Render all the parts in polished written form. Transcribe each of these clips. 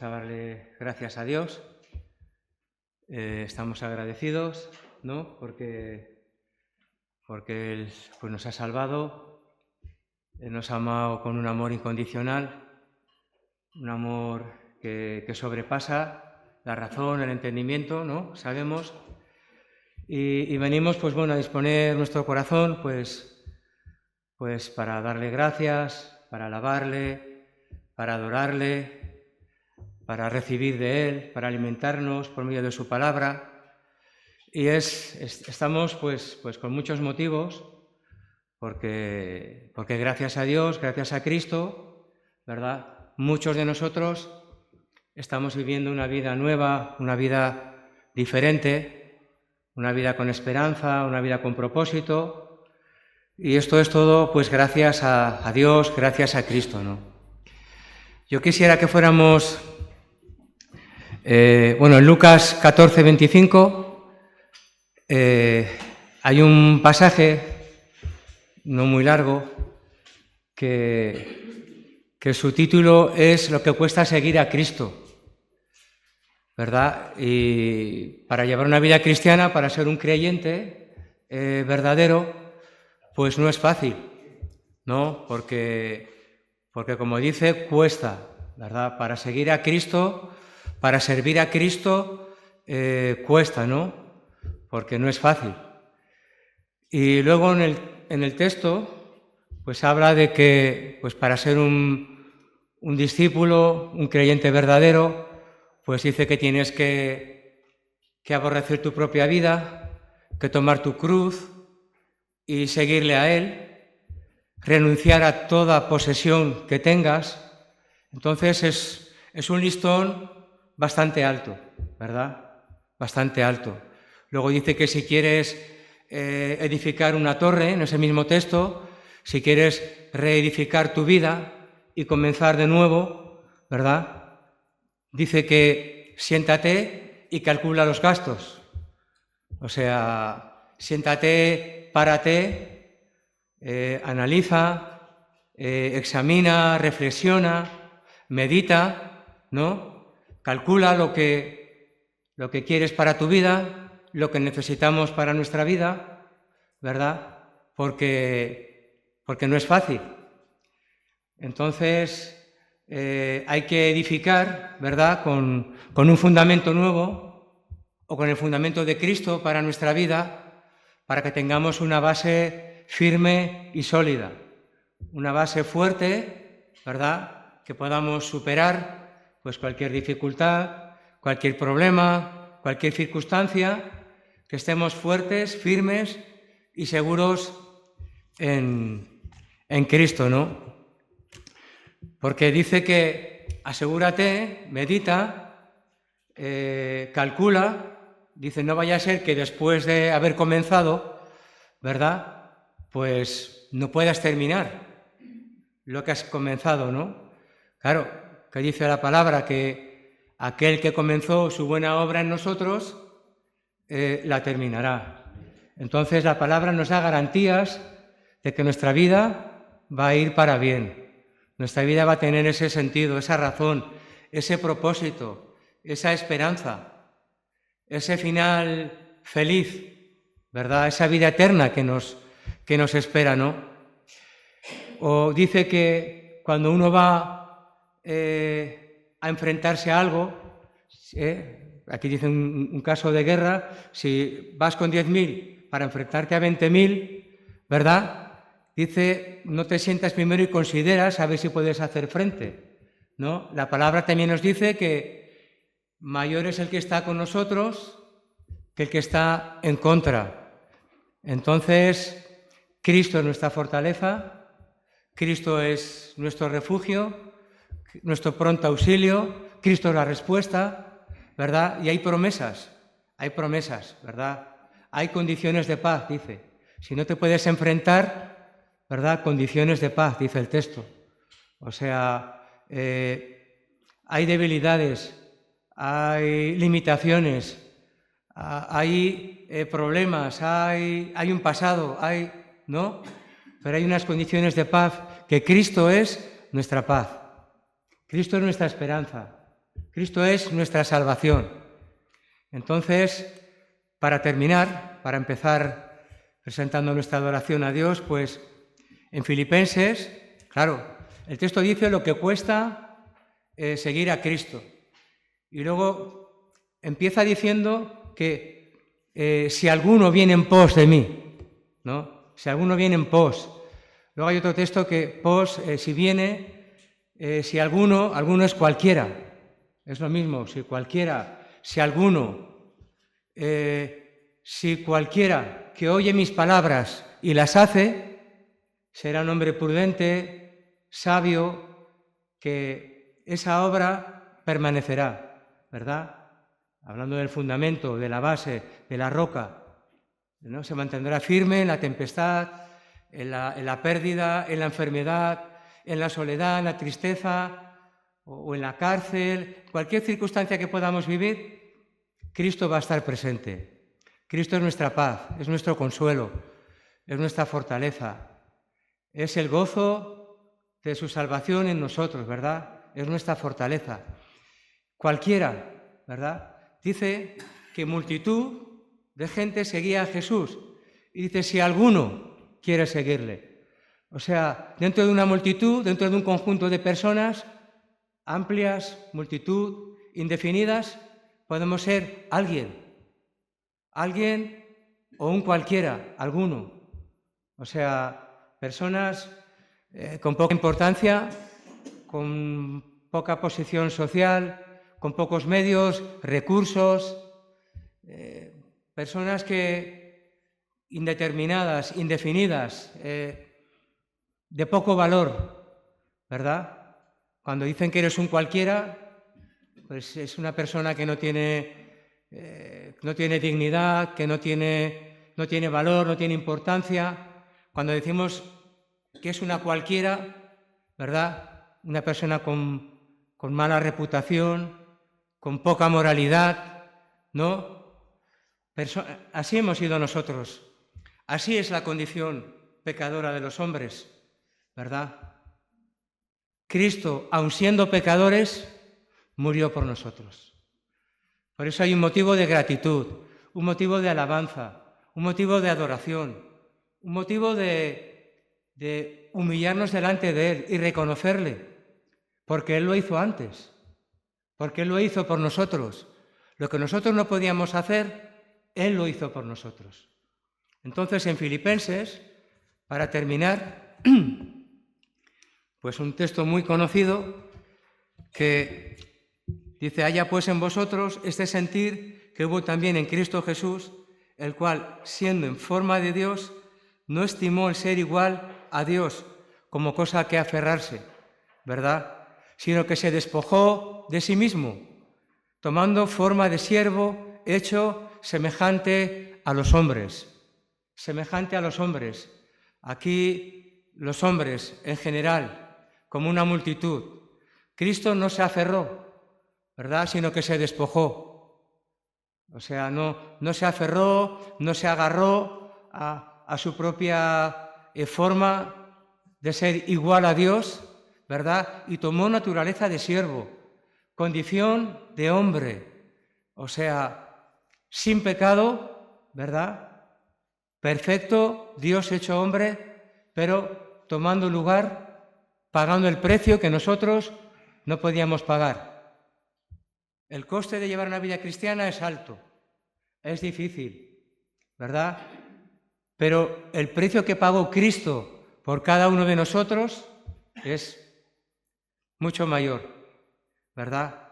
Vamos a darle gracias a Dios. Estamos agradecidos, ¿no? Porque Él pues, nos ha salvado, Él nos ha amado con un amor incondicional, un amor que sobrepasa la razón, el entendimiento, ¿no? Sabemos. Y venimos, pues bueno, a disponer nuestro corazón, pues para darle gracias, para alabarle, para adorarle, para recibir de Él, para alimentarnos por medio de su palabra. Y estamos pues con muchos motivos, porque gracias a Dios, gracias a Cristo, ¿verdad? Muchos de nosotros estamos viviendo una vida nueva, una vida diferente, una vida con esperanza, una vida con propósito. Y esto es todo pues gracias a Dios, gracias a Cristo, ¿no? Yo quisiera que fuéramos, en Lucas 14, 25, hay un pasaje no muy largo que su título es Lo que cuesta seguir a Cristo, ¿verdad? Y para llevar una vida cristiana, para ser un creyente verdadero, pues no es fácil, ¿no? Porque como dice, cuesta, ¿verdad? Para seguir a Cristo, para servir a Cristo, cuesta, ¿no? Porque no es fácil. Y luego en el texto, pues habla de que pues para ser un discípulo, un creyente verdadero, pues dice que tienes que aborrecer tu propia vida, que tomar tu cruz y seguirle a Él, renunciar a toda posesión que tengas. Entonces es un listón bastante alto, ¿verdad? Bastante alto. Luego dice que si quieres edificar una torre, en ese mismo texto, si quieres reedificar tu vida y comenzar de nuevo, ¿verdad? Dice que siéntate y calcula los gastos. O sea, siéntate, párate, analiza, examina, reflexiona, medita, ¿no? Calcula lo que quieres para tu vida, lo que necesitamos para nuestra vida, ¿verdad? Porque no es fácil. Entonces, hay que edificar, ¿verdad? Con un fundamento nuevo o con el fundamento de Cristo para nuestra vida, para que tengamos una base firme y sólida, una base fuerte, ¿verdad? Que podamos superar pues cualquier dificultad, cualquier problema, cualquier circunstancia, que estemos fuertes, firmes y seguros en Cristo, ¿no? Porque dice que asegúrate, medita, calcula, dice no vaya a ser que después de haber comenzado, ¿verdad? Pues no puedas terminar lo que has comenzado, ¿no? Claro, que dice la palabra que aquel que comenzó su buena obra en nosotros, la terminará. Entonces la palabra nos da garantías de que nuestra vida va a ir para bien. Nuestra vida va a tener ese sentido, esa razón, ese propósito, esa esperanza, ese final feliz, ¿verdad? Esa vida eterna que nos espera, ¿no? O dice que cuando uno va a enfrentarse a algo, aquí dice un caso de guerra, si vas con 10.000 para enfrentarte a 20.000, ¿verdad? Dice, no te sientas primero y consideras a ver si puedes hacer frente, ¿no? La palabra también nos dice que mayor es el que está con nosotros que el que está en contra. Entonces, Cristo es nuestra fortaleza, Cristo es nuestro refugio, nuestro pronto auxilio, Cristo es la respuesta, ¿verdad? Y hay promesas, ¿verdad? Hay condiciones de paz, dice. Si no te puedes enfrentar, ¿verdad? Condiciones de paz, dice el texto. O sea, hay debilidades, hay limitaciones, hay problemas, hay un pasado, ¿no? Pero hay unas condiciones de paz, que Cristo es nuestra paz. Cristo es nuestra esperanza. Cristo es nuestra salvación. Entonces, para terminar, para empezar presentando nuestra adoración a Dios, pues en Filipenses, claro, el texto dice lo que cuesta seguir a Cristo. Y luego empieza diciendo que si alguno viene en pos de mí, ¿no? Si alguno viene en pos. Luego hay otro texto que pos, si viene, si alguno es cualquiera. Es lo mismo, si cualquiera, si alguno, si cualquiera que oye mis palabras y las hace, será un hombre prudente, sabio, que esa obra permanecerá, ¿verdad? Hablando del fundamento, de la base, de la roca, ¿no? Se mantendrá firme en la tempestad, en la pérdida, en la enfermedad, en la soledad, en la tristeza o en la cárcel, cualquier circunstancia que podamos vivir, Cristo va a estar presente. Cristo es nuestra paz, es nuestro consuelo, es nuestra fortaleza, es el gozo de su salvación en nosotros, ¿verdad? Es nuestra fortaleza. Cualquiera, ¿verdad? Dice que multitud de gente seguía a Jesús y dice, si alguno quiere seguirle. O sea, dentro de una multitud, dentro de un conjunto de personas, amplias, multitud, indefinidas, podemos ser alguien o un cualquiera, alguno. O sea, personas con poca importancia, con poca posición social, con pocos medios, recursos, personas que indeterminadas, indefinidas, de poco valor, ¿verdad? Cuando dicen que eres un cualquiera, pues es una persona que no tiene dignidad, que no tiene valor, no tiene importancia. Cuando decimos que es una cualquiera, ¿verdad? Una persona con mala reputación, con poca moralidad, ¿no? Así hemos sido nosotros. Así es la condición pecadora de los hombres, ¿verdad? Cristo, aun siendo pecadores, murió por nosotros. Por eso hay un motivo de gratitud, un motivo de alabanza, un motivo de adoración, un motivo de humillarnos delante de Él y reconocerle, porque Él lo hizo antes, porque Él lo hizo por nosotros. Lo que nosotros no podíamos hacer, Él lo hizo por nosotros. Entonces, en Filipenses, para terminar, pues un texto muy conocido que dice, haya pues en vosotros este sentir que hubo también en Cristo Jesús, el cual, siendo en forma de Dios, no estimó el ser igual a Dios como cosa que aferrarse, ¿verdad? Sino que se despojó de sí mismo, tomando forma de siervo, hecho semejante a los hombres. Semejante a los hombres. Aquí los hombres en general, como una multitud. Cristo no se aferró, ¿verdad? Sino que se despojó. O sea, no se aferró, no se agarró a su propia forma de ser igual a Dios, ¿verdad? Y tomó naturaleza de siervo, condición de hombre, o sea, sin pecado, ¿verdad? Perfecto, Dios hecho hombre, pero tomando lugar, pagando el precio que nosotros no podíamos pagar. El coste de llevar una vida cristiana es alto, es difícil, ¿verdad? Pero el precio que pagó Cristo por cada uno de nosotros es mucho mayor, ¿verdad?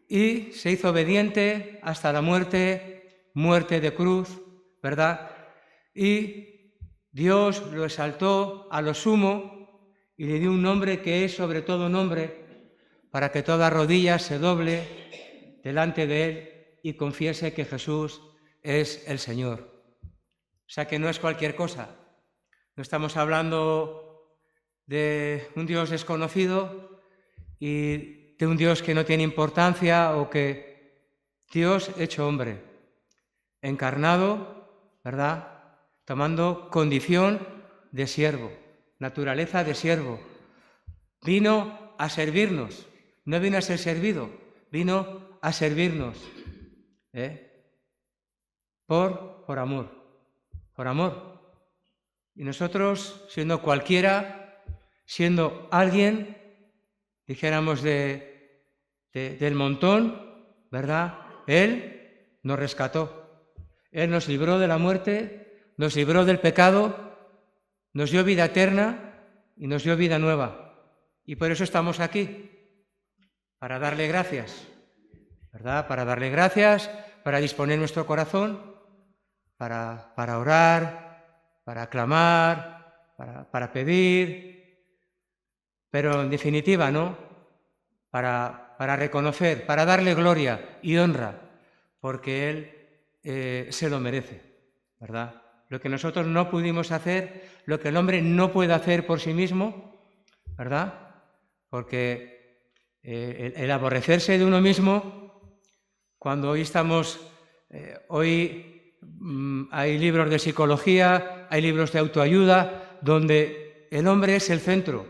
Y se hizo obediente hasta la muerte, muerte de cruz, ¿verdad? Y Dios lo exaltó a lo sumo y le dio un nombre que es sobre todo nombre, para que toda rodilla se doble delante de Él y confiese que Jesús es el Señor. O sea que no es cualquier cosa. No estamos hablando de un Dios desconocido y de un Dios que no tiene importancia o que Dios hecho hombre, encarnado, ¿verdad? Tomando condición de siervo, naturaleza de siervo. Vino a servirnos, no vino a ser servido, vino a servirnos. Por amor. Y nosotros, siendo cualquiera, siendo alguien, dijéramos del montón, ¿verdad? Él nos rescató. Él nos libró de la muerte, nos libró del pecado, nos dio vida eterna y nos dio vida nueva. Y por eso estamos aquí, para darle gracias, ¿verdad? Para darle gracias, para disponer nuestro corazón, para orar, para clamar, para pedir, pero en definitiva, ¿no? Para reconocer, para darle gloria y honra, porque Él se lo merece, ¿verdad? Lo que nosotros no pudimos hacer, lo que el hombre no puede hacer por sí mismo, ¿verdad? Porque el aborrecerse de uno mismo, cuando hoy hay libros de psicología, hay libros de autoayuda, donde el hombre es el centro,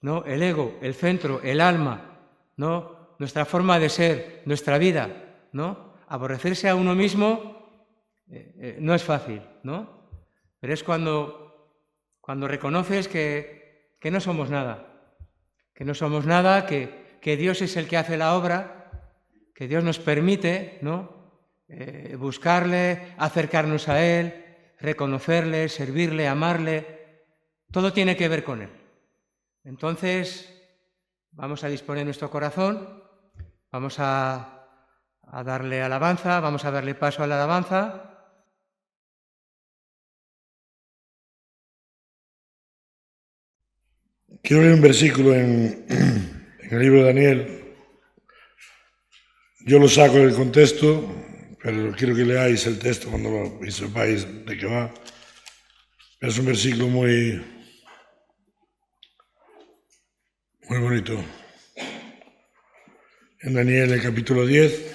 ¿no? El ego, el centro, el alma, ¿no? Nuestra forma de ser, nuestra vida, ¿no? Aborrecerse a uno mismo no es fácil, ¿no? Pero es cuando reconoces que no somos nada, que Dios es el que hace la obra, que Dios nos permite, ¿no? Buscarle, acercarnos a Él, reconocerle, servirle, amarle, todo tiene que ver con Él. Entonces, vamos a disponer nuestro corazón, vamos a darle alabanza, vamos a darle paso a la alabanza. Quiero leer un versículo en el libro de Daniel. Yo lo saco del contexto, pero quiero que leáis el texto cuando sepáis de qué va. Es un versículo muy bonito. En Daniel, el capítulo 10.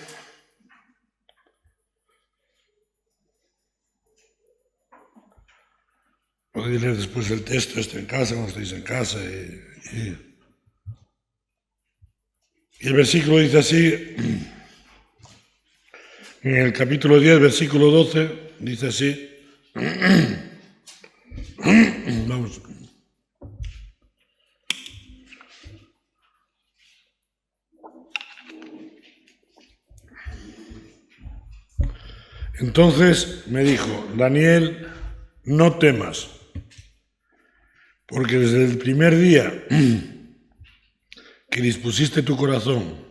Podéis leer después el texto en casa, cuando estéis en casa. Y el versículo dice así, en el capítulo 10, versículo 12, dice así. Vamos. Entonces me dijo, Daniel, no temas, porque desde el primer día que dispusiste tu corazón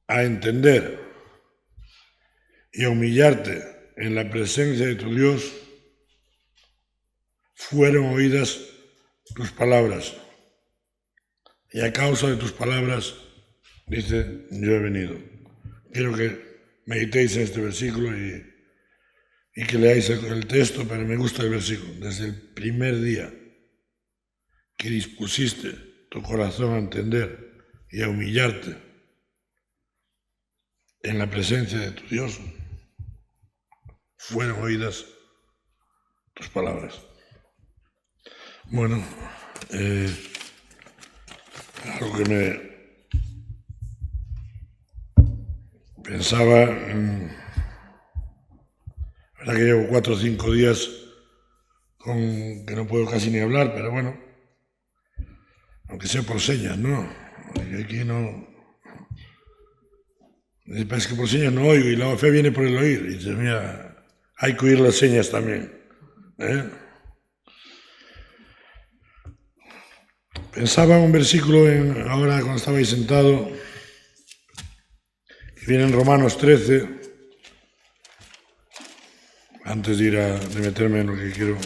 a entender y a humillarte en la presencia de tu Dios, fueron oídas tus palabras. Y a causa de tus palabras, dice, yo he venido. Quiero que meditéis en este versículo y que leáis el texto, pero me gusta el versículo. Desde el primer día que dispusiste tu corazón a entender y a humillarte en la presencia de tu Dios, fueron oídas tus palabras. Bueno, algo que me pensaba, verdad que llevo 4 o 5 días con que no puedo casi ni hablar, pero bueno, aunque sea por señas, ¿no? Aquí no. Es que por señas no oigo y la fe viene por el oír. Y dices, mira, hay que oír las señas también. Pensaba en un versículo ahora cuando estabais sentado, que viene en Romanos 13, antes de meterme en lo que quiero.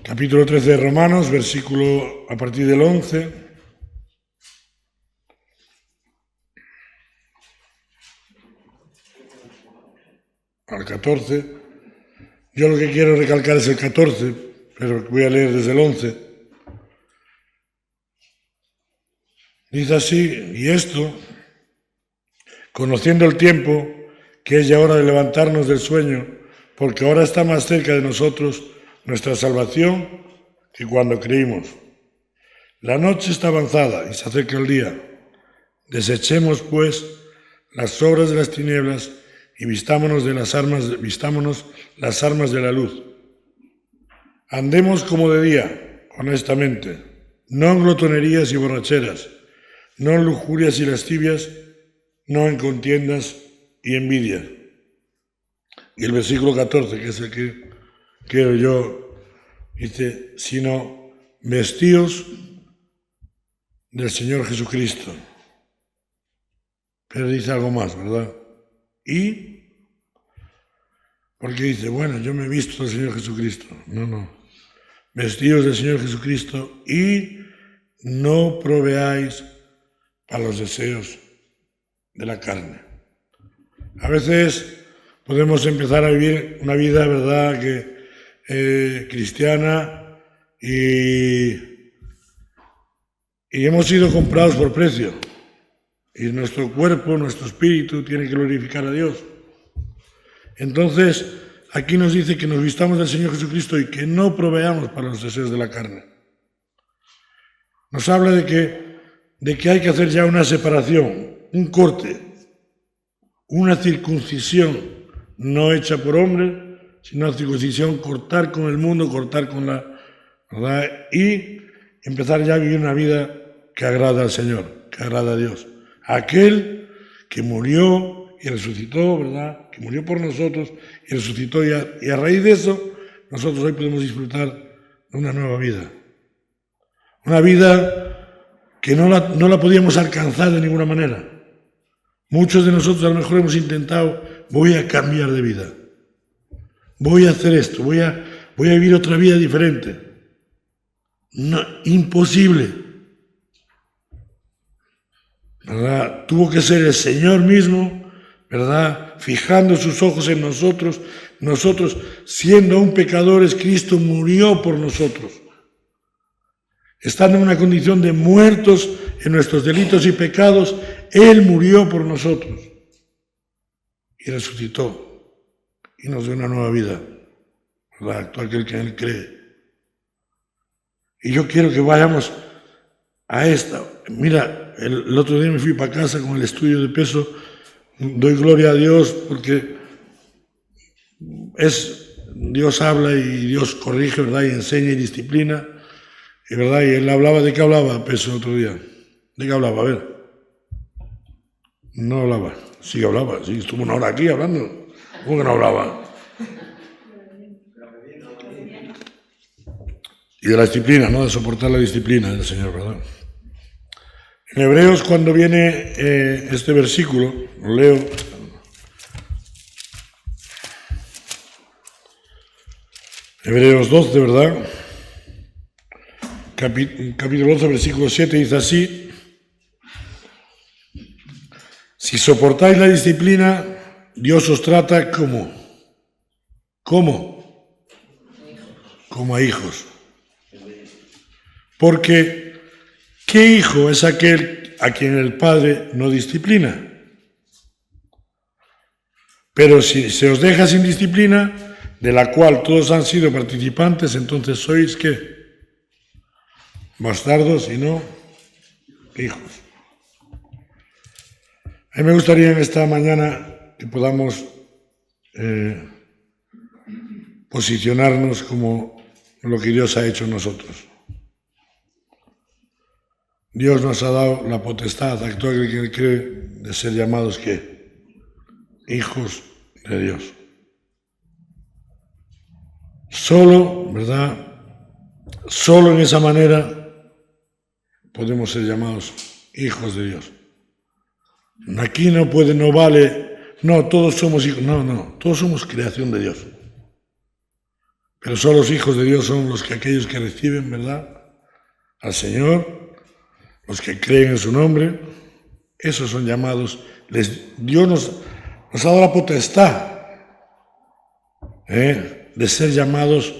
Capítulo 13 de Romanos, versículo a partir del 11. Al 14. Yo lo que quiero recalcar es el 14, pero voy a leer desde el 11. Dice así, y esto, conociendo el tiempo, que es ya hora de levantarnos del sueño, porque ahora está más cerca de nosotros nuestra salvación que cuando creímos. La noche está avanzada y se acerca el día. Desechemos, pues, las obras de las tinieblas y vistámonos las armas de la luz. Andemos como de día, honestamente, no en glotonerías y borracheras, no en lujurias y lascivias, no en contiendas y envidia. Y el versículo 14, que es el que quiero yo, dice, sino vestíos del Señor Jesucristo. Pero dice algo más, ¿verdad? Y, porque dice, bueno, yo me he visto del Señor Jesucristo. No. Vestíos del Señor Jesucristo y no proveáis a los deseos de la carne. A veces podemos empezar a vivir una vida, ¿verdad?, que cristiana y hemos sido comprados por precio. Y nuestro cuerpo, nuestro espíritu tiene que glorificar a Dios. Entonces, aquí nos dice que nos vistamos del Señor Jesucristo y que no proveamos para los deseos de la carne. Nos habla de que hay que hacer ya una separación, un corte, una circuncisión no hecha por hombre, sino una circuncisión, cortar con el mundo, cortar con la verdad y empezar ya a vivir una vida que agrada al Señor, que agrada a Dios. Aquel que murió y resucitó, ¿verdad? Que murió por nosotros y resucitó y a raíz de eso nosotros hoy podemos disfrutar de una nueva vida. Una vida que no la podíamos alcanzar de ninguna manera. Muchos de nosotros a lo mejor hemos intentado, voy a cambiar de vida, voy a hacer esto, voy a vivir otra vida diferente. No, imposible. ¿Verdad? Tuvo que ser el Señor mismo, ¿verdad?, fijando sus ojos en nosotros. Nosotros, siendo aún pecadores, Cristo murió por nosotros. Estando en una condición de muertos en nuestros delitos y pecados, Él murió por nosotros y resucitó y nos dio una nueva vida, ¿verdad?, todo aquel que en Él cree. Y yo quiero que vayamos a esta. Mira, el otro día me fui para casa con el estudio de peso. Doy gloria a Dios porque Dios habla y Dios corrige, ¿verdad?, y enseña y disciplina. Y verdad, y él hablaba, ¿de qué hablaba peso el otro día? ¿De qué hablaba? A ver. No hablaba. Sí hablaba, sí, estuvo una hora aquí hablando. ¿Cómo que no hablaba? Y de la disciplina, ¿no? De soportar la disciplina del Señor, ¿verdad? En Hebreos, cuando viene este versículo, lo leo. Hebreos 12, ¿verdad? Capítulo 12, versículo 7, dice así: si soportáis la disciplina, Dios os trata como a hijos. Porque, ¿qué hijo es aquel a quien el Padre no disciplina? Pero si se os deja sin disciplina, de la cual todos han sido participantes, entonces sois, ¿qué? Bastardos y no hijos. A mí me gustaría en esta mañana que podamos posicionarnos como lo que Dios ha hecho en nosotros. Dios nos ha dado la potestad a todo aquel que cree de ser llamados, ¿qué? Hijos de Dios. Solo, ¿verdad? Solo en esa manera podemos ser llamados hijos de Dios. Aquí no vale, no, todos somos hijos, no, todos somos creación de Dios. Pero solo los hijos de Dios son aquellos que reciben, ¿verdad?, al Señor, los que creen en su nombre. Esos son llamados. Dios nos ha dado la potestad de ser llamados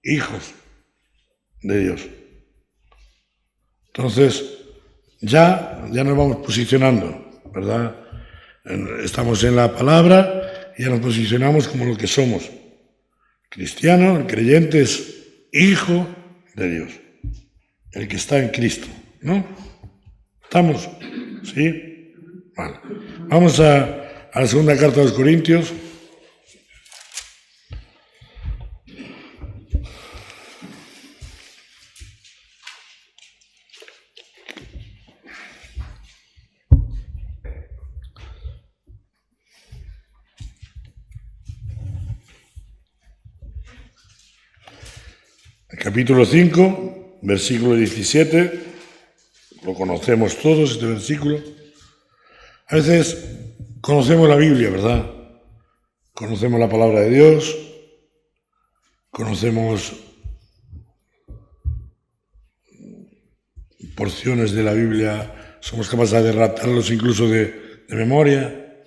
hijos de Dios. Entonces, ya nos vamos posicionando, ¿verdad? Estamos en la palabra y ya nos posicionamos como lo que somos. Cristiano, el creyente es hijo de Dios. El que está en Cristo, ¿no? ¿Estamos? ¿Sí? Vale. Vamos a la segunda carta de los Corintios. Capítulo 5, versículo 17, lo conocemos todos, este versículo. A veces conocemos la Biblia, ¿verdad? Conocemos la palabra de Dios, conocemos porciones de la Biblia, somos capaces de relatarlos incluso de memoria,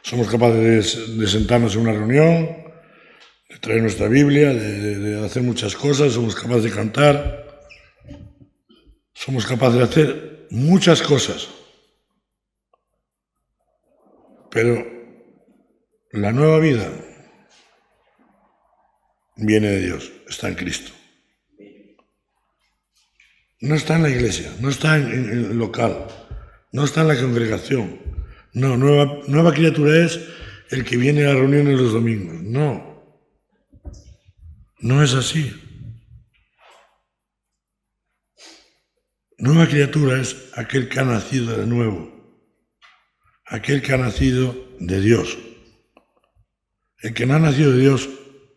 somos capaces de sentarnos en una reunión, de traer nuestra Biblia, de hacer muchas cosas, somos capaces de cantar, somos capaces de hacer muchas cosas. Pero la nueva vida viene de Dios, está en Cristo. No está en la iglesia, no está en el local, no está en la congregación. No, nueva criatura es el que viene a las reuniones los domingos. No es así. Nueva criatura es aquel que ha nacido de nuevo, aquel que ha nacido de Dios. El que no ha nacido de Dios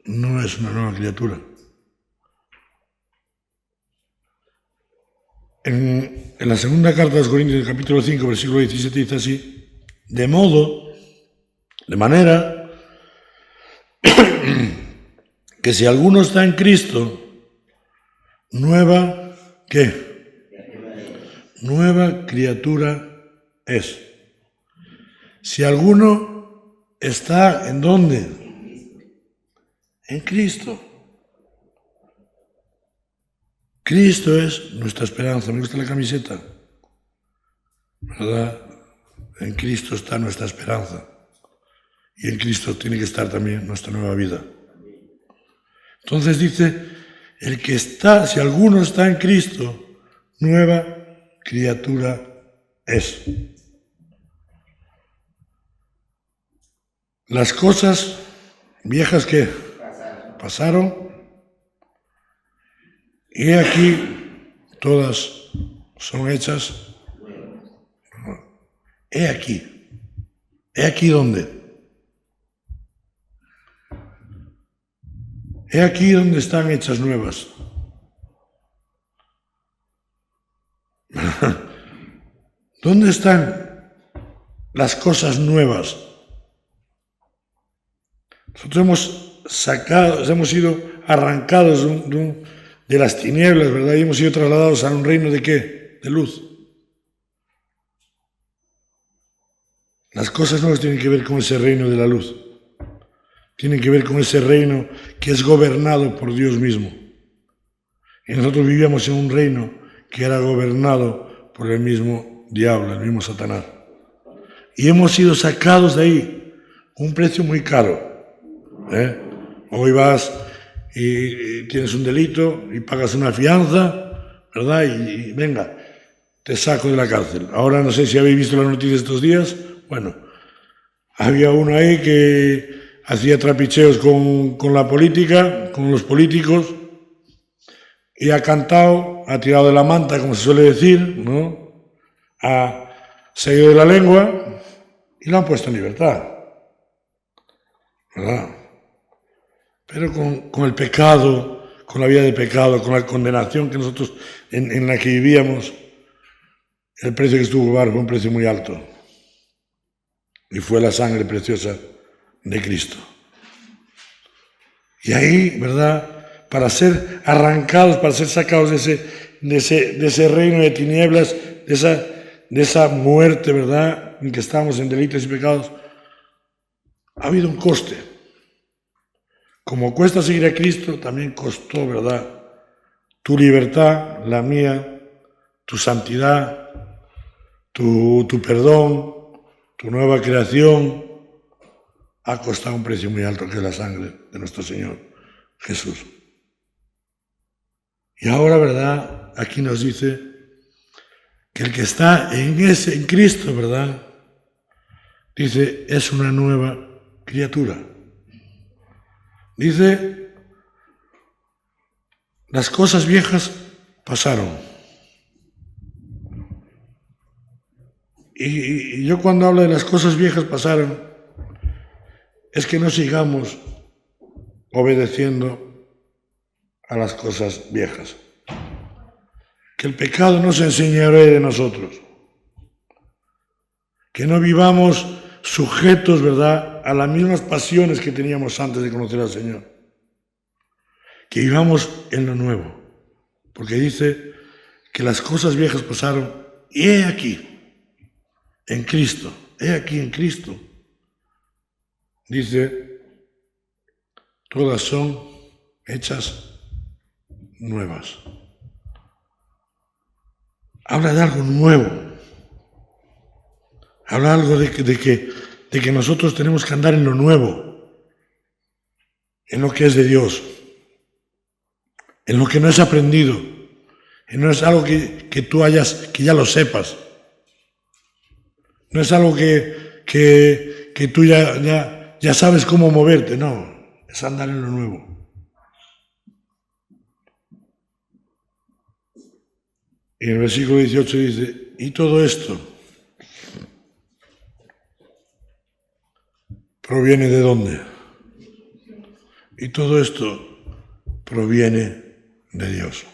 no es una nueva criatura. En la segunda carta de los Corintios, capítulo 5, versículo 17, dice así: de manera que si alguno está en Cristo, nueva, ¿qué? Nueva criatura es. Si alguno está, ¿en dónde? En Cristo. Cristo es nuestra esperanza. Me gusta la camiseta, ¿verdad? En Cristo está nuestra esperanza. Y en Cristo tiene que estar también nuestra nueva vida. Entonces dice, el que está, si alguno está en Cristo, nueva criatura es. Las cosas viejas que pasaron, y aquí todas son hechas. He aquí dónde. He aquí donde están hechas nuevas. ¿Dónde están las cosas nuevas? Nosotros hemos sido arrancados de las tinieblas, ¿verdad? Y hemos sido trasladados a un reino de ¿qué? De luz. Las cosas nuevas tienen que ver con ese reino de la luz. Tienen que ver con ese reino que es gobernado por Dios mismo. Y nosotros vivíamos en un reino que era gobernado por el mismo diablo, el mismo Satanás. Y hemos sido sacados de ahí, un precio muy caro. Hoy vas y tienes un delito y pagas una fianza, ¿verdad? Y venga, te saco de la cárcel. Ahora no sé si habéis visto las noticias estos días. Bueno, había uno ahí que hacía trapicheos con la política, con los políticos, y ha cantado, ha tirado de la manta, como se suele decir, ¿no? Se ha ido de la lengua y lo han puesto en libertad, ¿verdad? Pero con el pecado, con la vida de pecado, con la condenación que nosotros en la que vivíamos, el precio que estuvo fue un precio muy alto. Y fue la sangre preciosa de Cristo. Y ahí, ¿verdad? Para ser arrancados, para ser sacados de ese reino de tinieblas, de esa muerte, ¿verdad? En que estamos en delitos y pecados, ha habido un coste. Como cuesta seguir a Cristo, también costó, ¿verdad? Tu libertad, la mía, tu santidad, tu perdón, tu nueva creación, ha costado un precio muy alto, que es la sangre de nuestro Señor Jesús. Y ahora, ¿verdad? Aquí nos dice que el que está en Cristo, ¿verdad? Dice, es una nueva criatura. Dice, las cosas viejas pasaron. Y yo cuando hablo de las cosas viejas pasaron, es que no sigamos obedeciendo a las cosas viejas. Que el pecado no se enseñaré de nosotros. Que no vivamos sujetos, ¿verdad?, a las mismas pasiones que teníamos antes de conocer al Señor. Que vivamos en lo nuevo. Porque dice que las cosas viejas pasaron y he aquí, en Cristo, he aquí en Cristo. Dice, todas son hechas nuevas. Habla de algo nuevo. Habla algo de que nosotros tenemos que andar en lo nuevo, en lo que es de Dios, en lo que no es aprendido, y no es algo que tú que ya lo sepas. No es algo que tú ya sabes cómo moverte, no, es andar en lo nuevo. Y en el versículo 18 dice, y todo esto ¿proviene de dónde? Y todo esto proviene de Dios.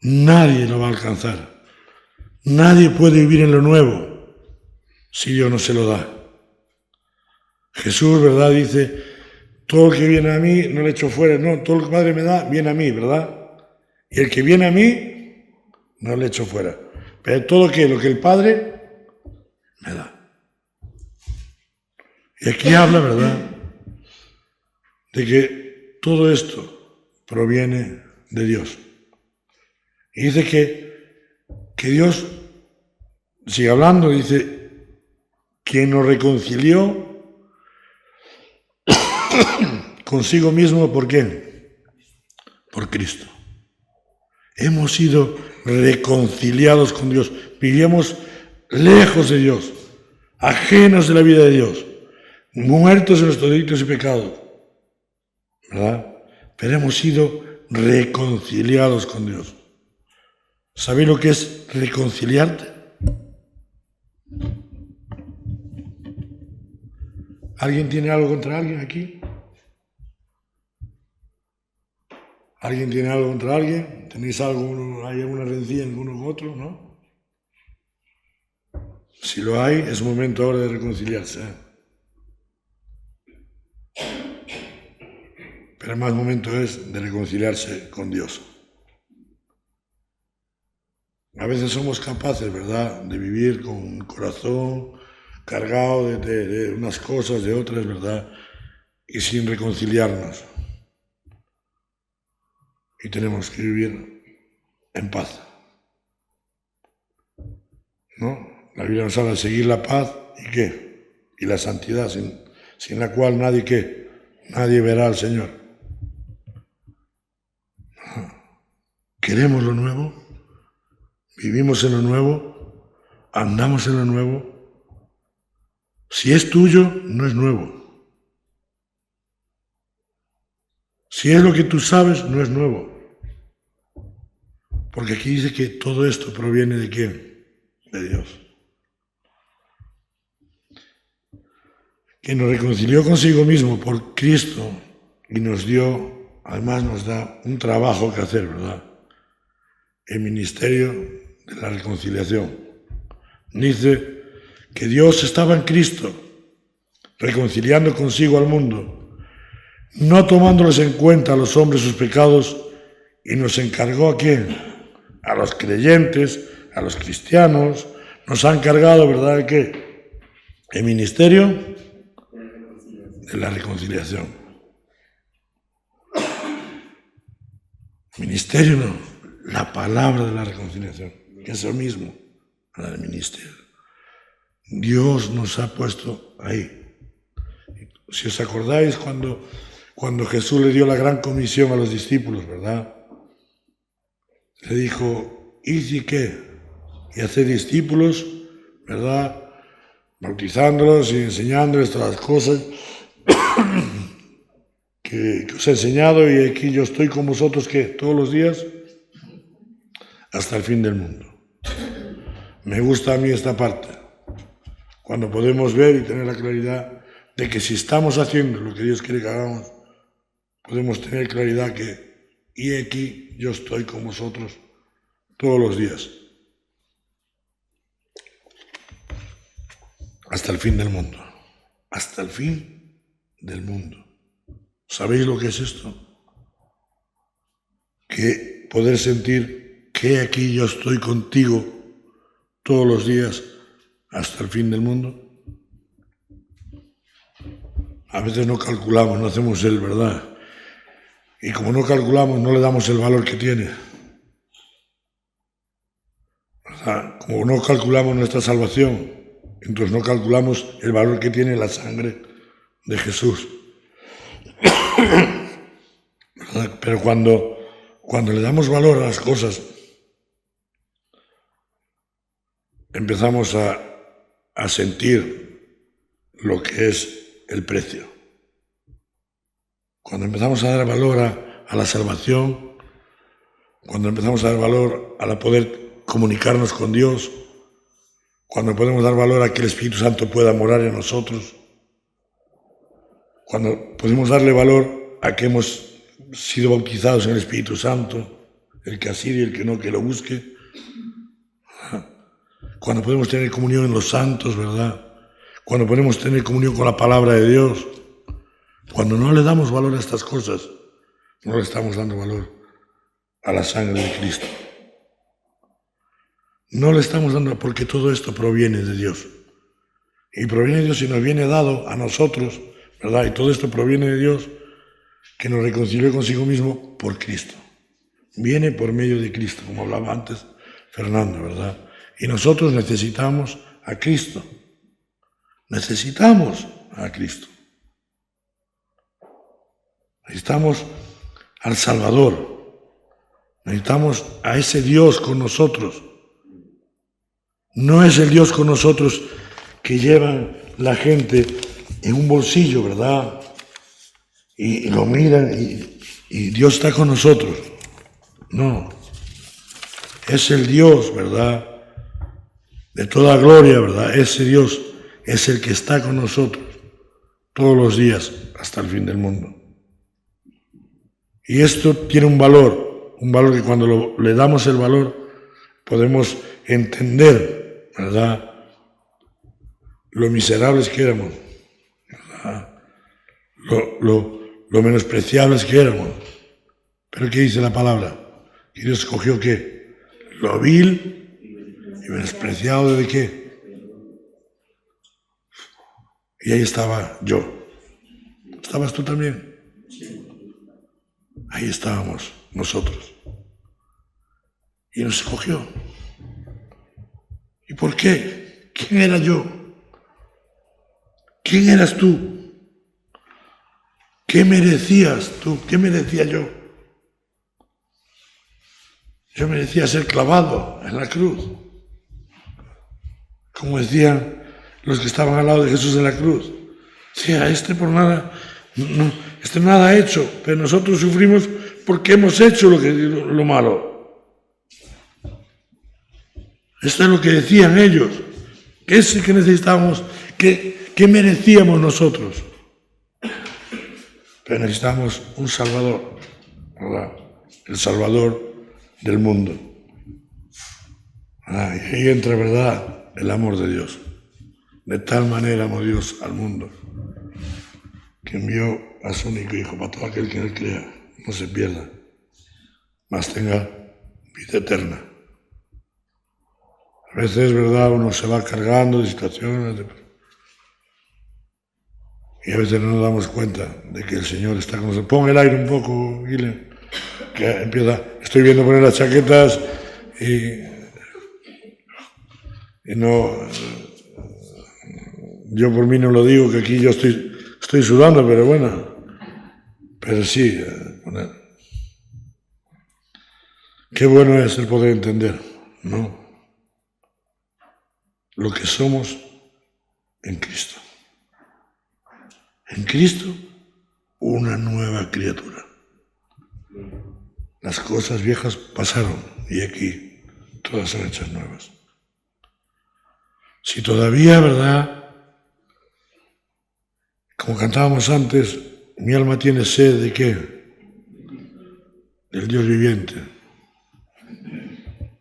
Nadie lo va a alcanzar. Nadie puede vivir en lo nuevo si Dios no se lo da. Jesús, ¿verdad?, dice, todo el que viene a mí no le echo fuera, no, todo lo que el Padre me da viene a mí, ¿verdad? Y el que viene a mí no le echo fuera. Pero todo lo que el Padre me da. Y aquí habla, ¿verdad?, de que todo esto proviene de Dios. Y dice que Dios, sigue hablando, dice, quien nos reconcilió consigo mismo, ¿por qué? Por Cristo. Hemos sido reconciliados con Dios. Vivíamos lejos de Dios, ajenos de la vida de Dios, muertos en nuestros delitos y pecados, ¿verdad? Pero hemos sido reconciliados con Dios. ¿Sabéis lo que es reconciliarte? ¿Alguien tiene algo contra alguien aquí? ¿Alguien tiene algo contra alguien? ¿Tenéis algo, hay alguna rencilla en uno con otro? ¿No? Si lo hay, es momento ahora de reconciliarse. Pero el más momento es de reconciliarse con Dios. A veces somos capaces, ¿verdad?, de vivir con un corazón cargado de unas cosas, de otras, ¿verdad?, y sin reconciliarnos. Y tenemos que vivir en paz, ¿no? La Biblia nos habla de seguir la paz y ¿qué? Y la santidad, sin la cual nadie ¿qué? Nadie verá al Señor. ¿Queremos lo nuevo? ¿Vivimos en lo nuevo? ¿Andamos en lo nuevo? Si es tuyo, no es nuevo. Si es lo que tú sabes, no es nuevo. Porque aquí dice que todo esto proviene ¿de quién? De Dios. Que nos reconcilió consigo mismo por Cristo y nos dio, además nos da un trabajo que hacer, ¿verdad? El ministerio de la reconciliación. Dice que Dios estaba en Cristo, reconciliando consigo al mundo, no tomándoles en cuenta a los hombres sus pecados, y nos encargó ¿a quién? A los creyentes, a los cristianos, nos ha encargado, ¿verdad?, de qué? El ministerio de la reconciliación. Ministerio no, la palabra de la reconciliación, que es lo mismo, el ministerio. Dios nos ha puesto ahí. Si os acordáis, cuando cuando Jesús le dio la gran comisión a los discípulos, ¿verdad? Le dijo, id y qué, y haced discípulos, ¿verdad? Bautizándolos y enseñándoles todas las cosas que os he enseñado, y aquí yo estoy con vosotros, ¿qué? Todos los días hasta el fin del mundo. Me gusta a mí esta parte, cuando podemos ver y tener la claridad de que si estamos haciendo lo que Dios quiere que hagamos, podemos tener claridad que, y aquí yo estoy con vosotros todos los días, hasta el fin del mundo, hasta el fin del mundo. ¿Sabéis lo que es esto? Que poder sentir que aquí yo estoy contigo todos los días hasta el fin del mundo. A veces no calculamos, no hacemos el verdad. Y como no calculamos, no le damos el valor que tiene. ¿Verdad? Como no calculamos nuestra salvación, entonces no calculamos el valor que tiene la sangre de Jesús. ¿Verdad? Pero cuando le damos valor a las cosas, empezamos a sentir lo que es el precio. Cuando empezamos a dar valor a la salvación, cuando empezamos a dar valor a poder comunicarnos con Dios, cuando podemos dar valor a que el Espíritu Santo pueda morar en nosotros, cuando podemos darle valor a que hemos sido bautizados en el Espíritu Santo, el que ha sido y el que no, que lo busque, cuando podemos tener comunión en los santos, ¿verdad? Cuando podemos tener comunión con la palabra de Dios, cuando no le damos valor a estas cosas, no le estamos dando valor a la sangre de Cristo. No le estamos dando, porque todo esto proviene de Dios. Y proviene de Dios y nos viene dado a nosotros, ¿verdad? Y todo esto proviene de Dios, que nos reconcilió consigo mismo por Cristo. Viene por medio de Cristo, como hablaba antes Fernando, ¿verdad? Y nosotros necesitamos a Cristo. Necesitamos a Cristo. Necesitamos al Salvador. Necesitamos a ese Dios con nosotros. No es el Dios con nosotros que llevan la gente en un bolsillo, ¿verdad? Y lo miran y Dios está con nosotros. No. Es el Dios, ¿verdad? De toda gloria, ¿verdad? Ese Dios es el que está con nosotros todos los días hasta el fin del mundo. Y esto tiene un valor que cuando le damos el valor podemos entender, ¿verdad? Lo miserables que éramos, ¿verdad? Lo menospreciables que éramos. Pero ¿qué dice la palabra? Que Dios escogió ¿qué? Lo vil y menospreciado de qué. Y ahí estaba yo. ¿Estabas tú también? Ahí estábamos nosotros. Y nos escogió. ¿Y por qué? ¿Quién era yo? ¿Quién eras tú? ¿Qué merecías tú? ¿Qué merecía yo? Yo merecía ser clavado en la cruz. Como decían los que estaban al lado de Jesús en la cruz. Sí, a este por nada, no, este nada ha hecho, pero nosotros sufrimos porque hemos hecho lo malo. Esto es lo que decían ellos. ¿Qué es que necesitábamos? ¿Qué merecíamos nosotros? Pero necesitamos un Salvador, ¿verdad? El Salvador del mundo. Y ahí entra, ¿verdad?, el amor de Dios. De tal manera amó Dios al mundo, que envió a su único Hijo, para todo aquel que en él crea, no se pierda, mas tenga vida eterna. A veces, ¿verdad?, uno se va cargando de situaciones, y a veces no nos damos cuenta de que el Señor está con nosotros. Pon el aire un poco, Guilherme, que empieza. Estoy viendo poner las chaquetas y no. Yo por mí no lo digo, que aquí yo estoy sudando, pero bueno, pero sí, qué bueno es el poder entender, ¿no? Lo que somos en Cristo. En Cristo, una nueva criatura. Las cosas viejas pasaron y aquí todas son hechas nuevas. Si todavía, ¿verdad? Como cantábamos antes, mi alma tiene sed ¿de qué? Del Dios viviente.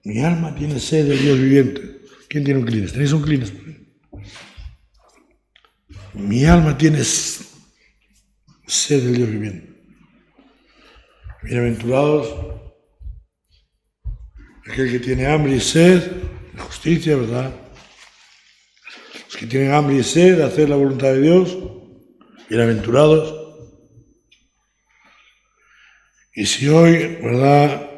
Mi alma tiene sed del Dios viviente. ¿Quién tiene un Kleenex? ¿Tenéis un Kleenex? Mi alma tiene sed del Dios viviente. Bienaventurados aquel que tiene hambre y sed de justicia, ¿verdad? Los que tienen hambre y sed de hacer la voluntad de Dios, bienaventurados. Y si hoy, ¿verdad?,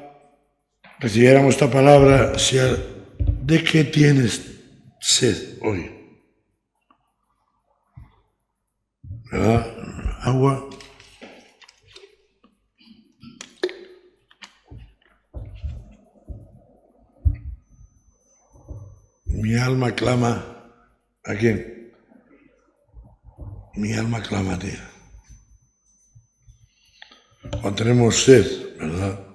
recibiéramos esta palabra, ¿de qué tienes sed hoy? ¿Verdad? Agua. Mi alma clama, ¿a quién? Mi alma clama a ti. Cuando tenemos sed, ¿verdad?,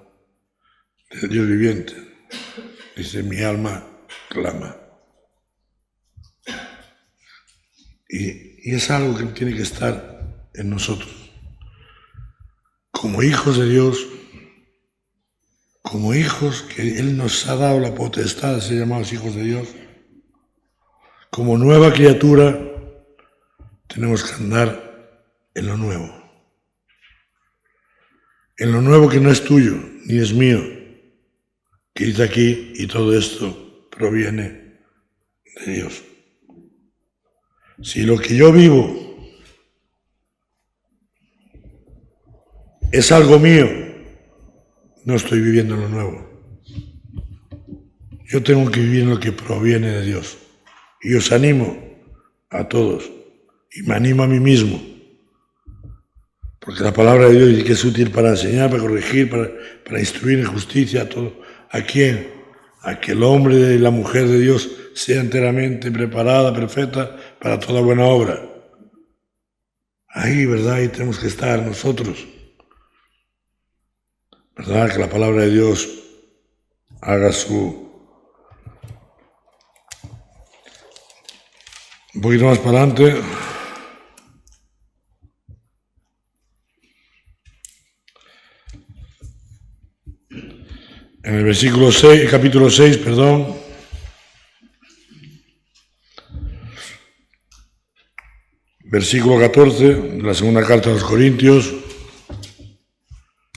del Dios viviente, dice, mi alma clama. Y es algo que tiene que estar en nosotros. Como hijos de Dios, como hijos que Él nos ha dado la potestad de ser llamados hijos de Dios, como nueva criatura, tenemos que andar en lo nuevo. En lo nuevo que no es tuyo, ni es mío, que dice aquí, y todo esto proviene de Dios. Si lo que yo vivo es algo mío, no estoy viviendo en lo nuevo. Yo tengo que vivir en lo que proviene de Dios. Y os animo a todos, y me animo a mí mismo, porque la palabra de Dios dice que es útil para enseñar, para corregir, para instruir en justicia, a todo. ¿A quién? A que el hombre y la mujer de Dios sea enteramente preparada, perfecta, para toda buena obra. Ahí, ¿verdad? Ahí tenemos que estar nosotros. ¿Verdad? Que la palabra de Dios haga su... Un poquito más para adelante. En el versículo 6, capítulo 6, perdón. Versículo 14 de la segunda carta a los Corintios.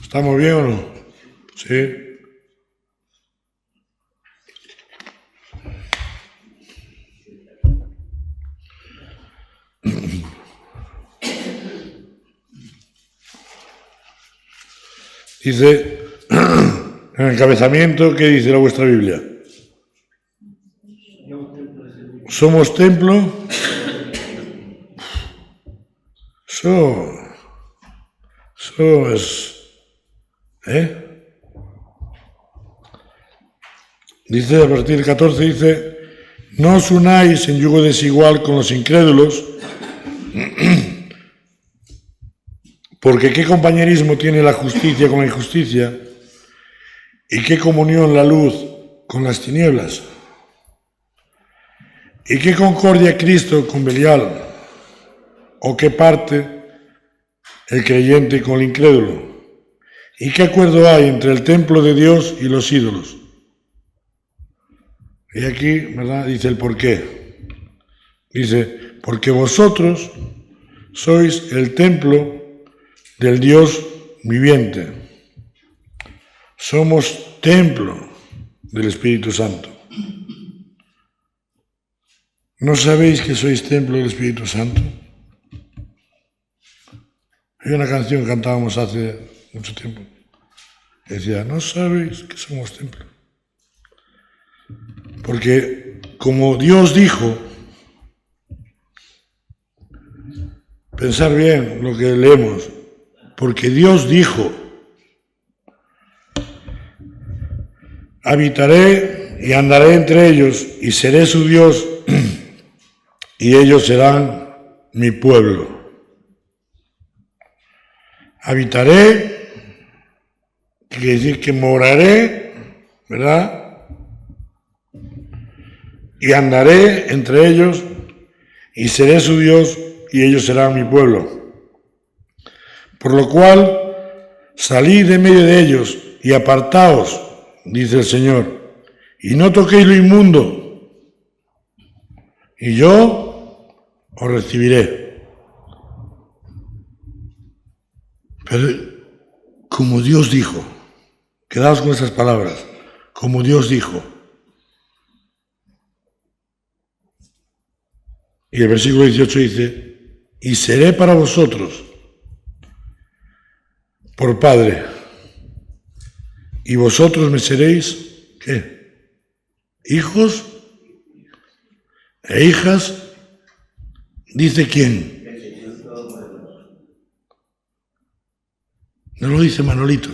¿Estamos bien o no? Sí. Dice, en el encabezamiento, ¿qué dice la vuestra Biblia? ¿Somos templo? Eso es... Dice, a partir del 14, dice, no os unáis en yugo desigual con los incrédulos, porque ¿qué compañerismo tiene la justicia con la injusticia? ¿Y qué comunión la luz con las tinieblas? ¿Y qué concordia Cristo con Belial? ¿O qué parte el creyente con el incrédulo? ¿Y qué acuerdo hay entre el templo de Dios y los ídolos? Y aquí, ¿verdad?, dice el por qué. Dice, porque vosotros sois el templo del Dios viviente. Somos templo del Espíritu Santo. ¿No sabéis que sois templo del Espíritu Santo? Hay una canción que cantábamos hace mucho tiempo. Que decía, ¿no sabéis que somos templo? Porque como Dios dijo, pensar bien lo que leemos, porque Dios dijo: habitaré y andaré entre ellos, y seré su Dios, y ellos serán mi pueblo. Habitaré, quiere decir que moraré, ¿verdad? Y andaré entre ellos, y seré su Dios, y ellos serán mi pueblo. Por lo cual, salid de medio de ellos, y apartaos, dice el Señor, y no toquéis lo inmundo, y yo os recibiré. Pero como Dios dijo, quedaos con esas palabras, como Dios dijo. Y el versículo 18 dice: y seré para vosotros por Padre, y vosotros me seréis, ¿qué? Hijos e hijas, ¿dice quién? No lo dice Manolito.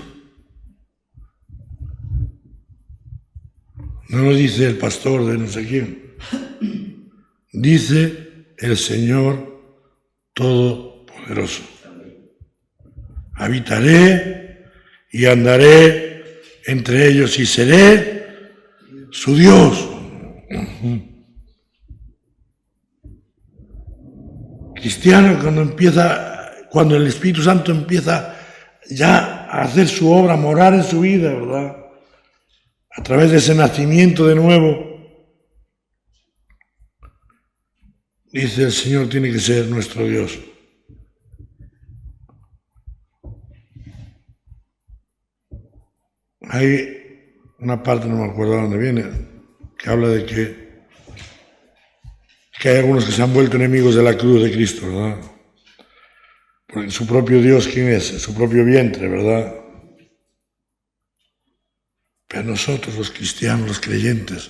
No lo dice el pastor de no sé quién. Dice el Señor Todopoderoso. Habitaré y andaré entre ellos y seré su Dios. Cristiano, cuando el Espíritu Santo empieza ya a hacer su obra, a morar en su vida, ¿verdad? A través de ese nacimiento de nuevo, dice el Señor, tiene que ser nuestro Dios. Hay una parte, no me acuerdo de dónde viene, que habla de que hay algunos que se han vuelto enemigos de la cruz de Cristo, ¿verdad? Porque su propio Dios, ¿quién es? Su propio vientre, ¿verdad? Pero nosotros, los cristianos, los creyentes,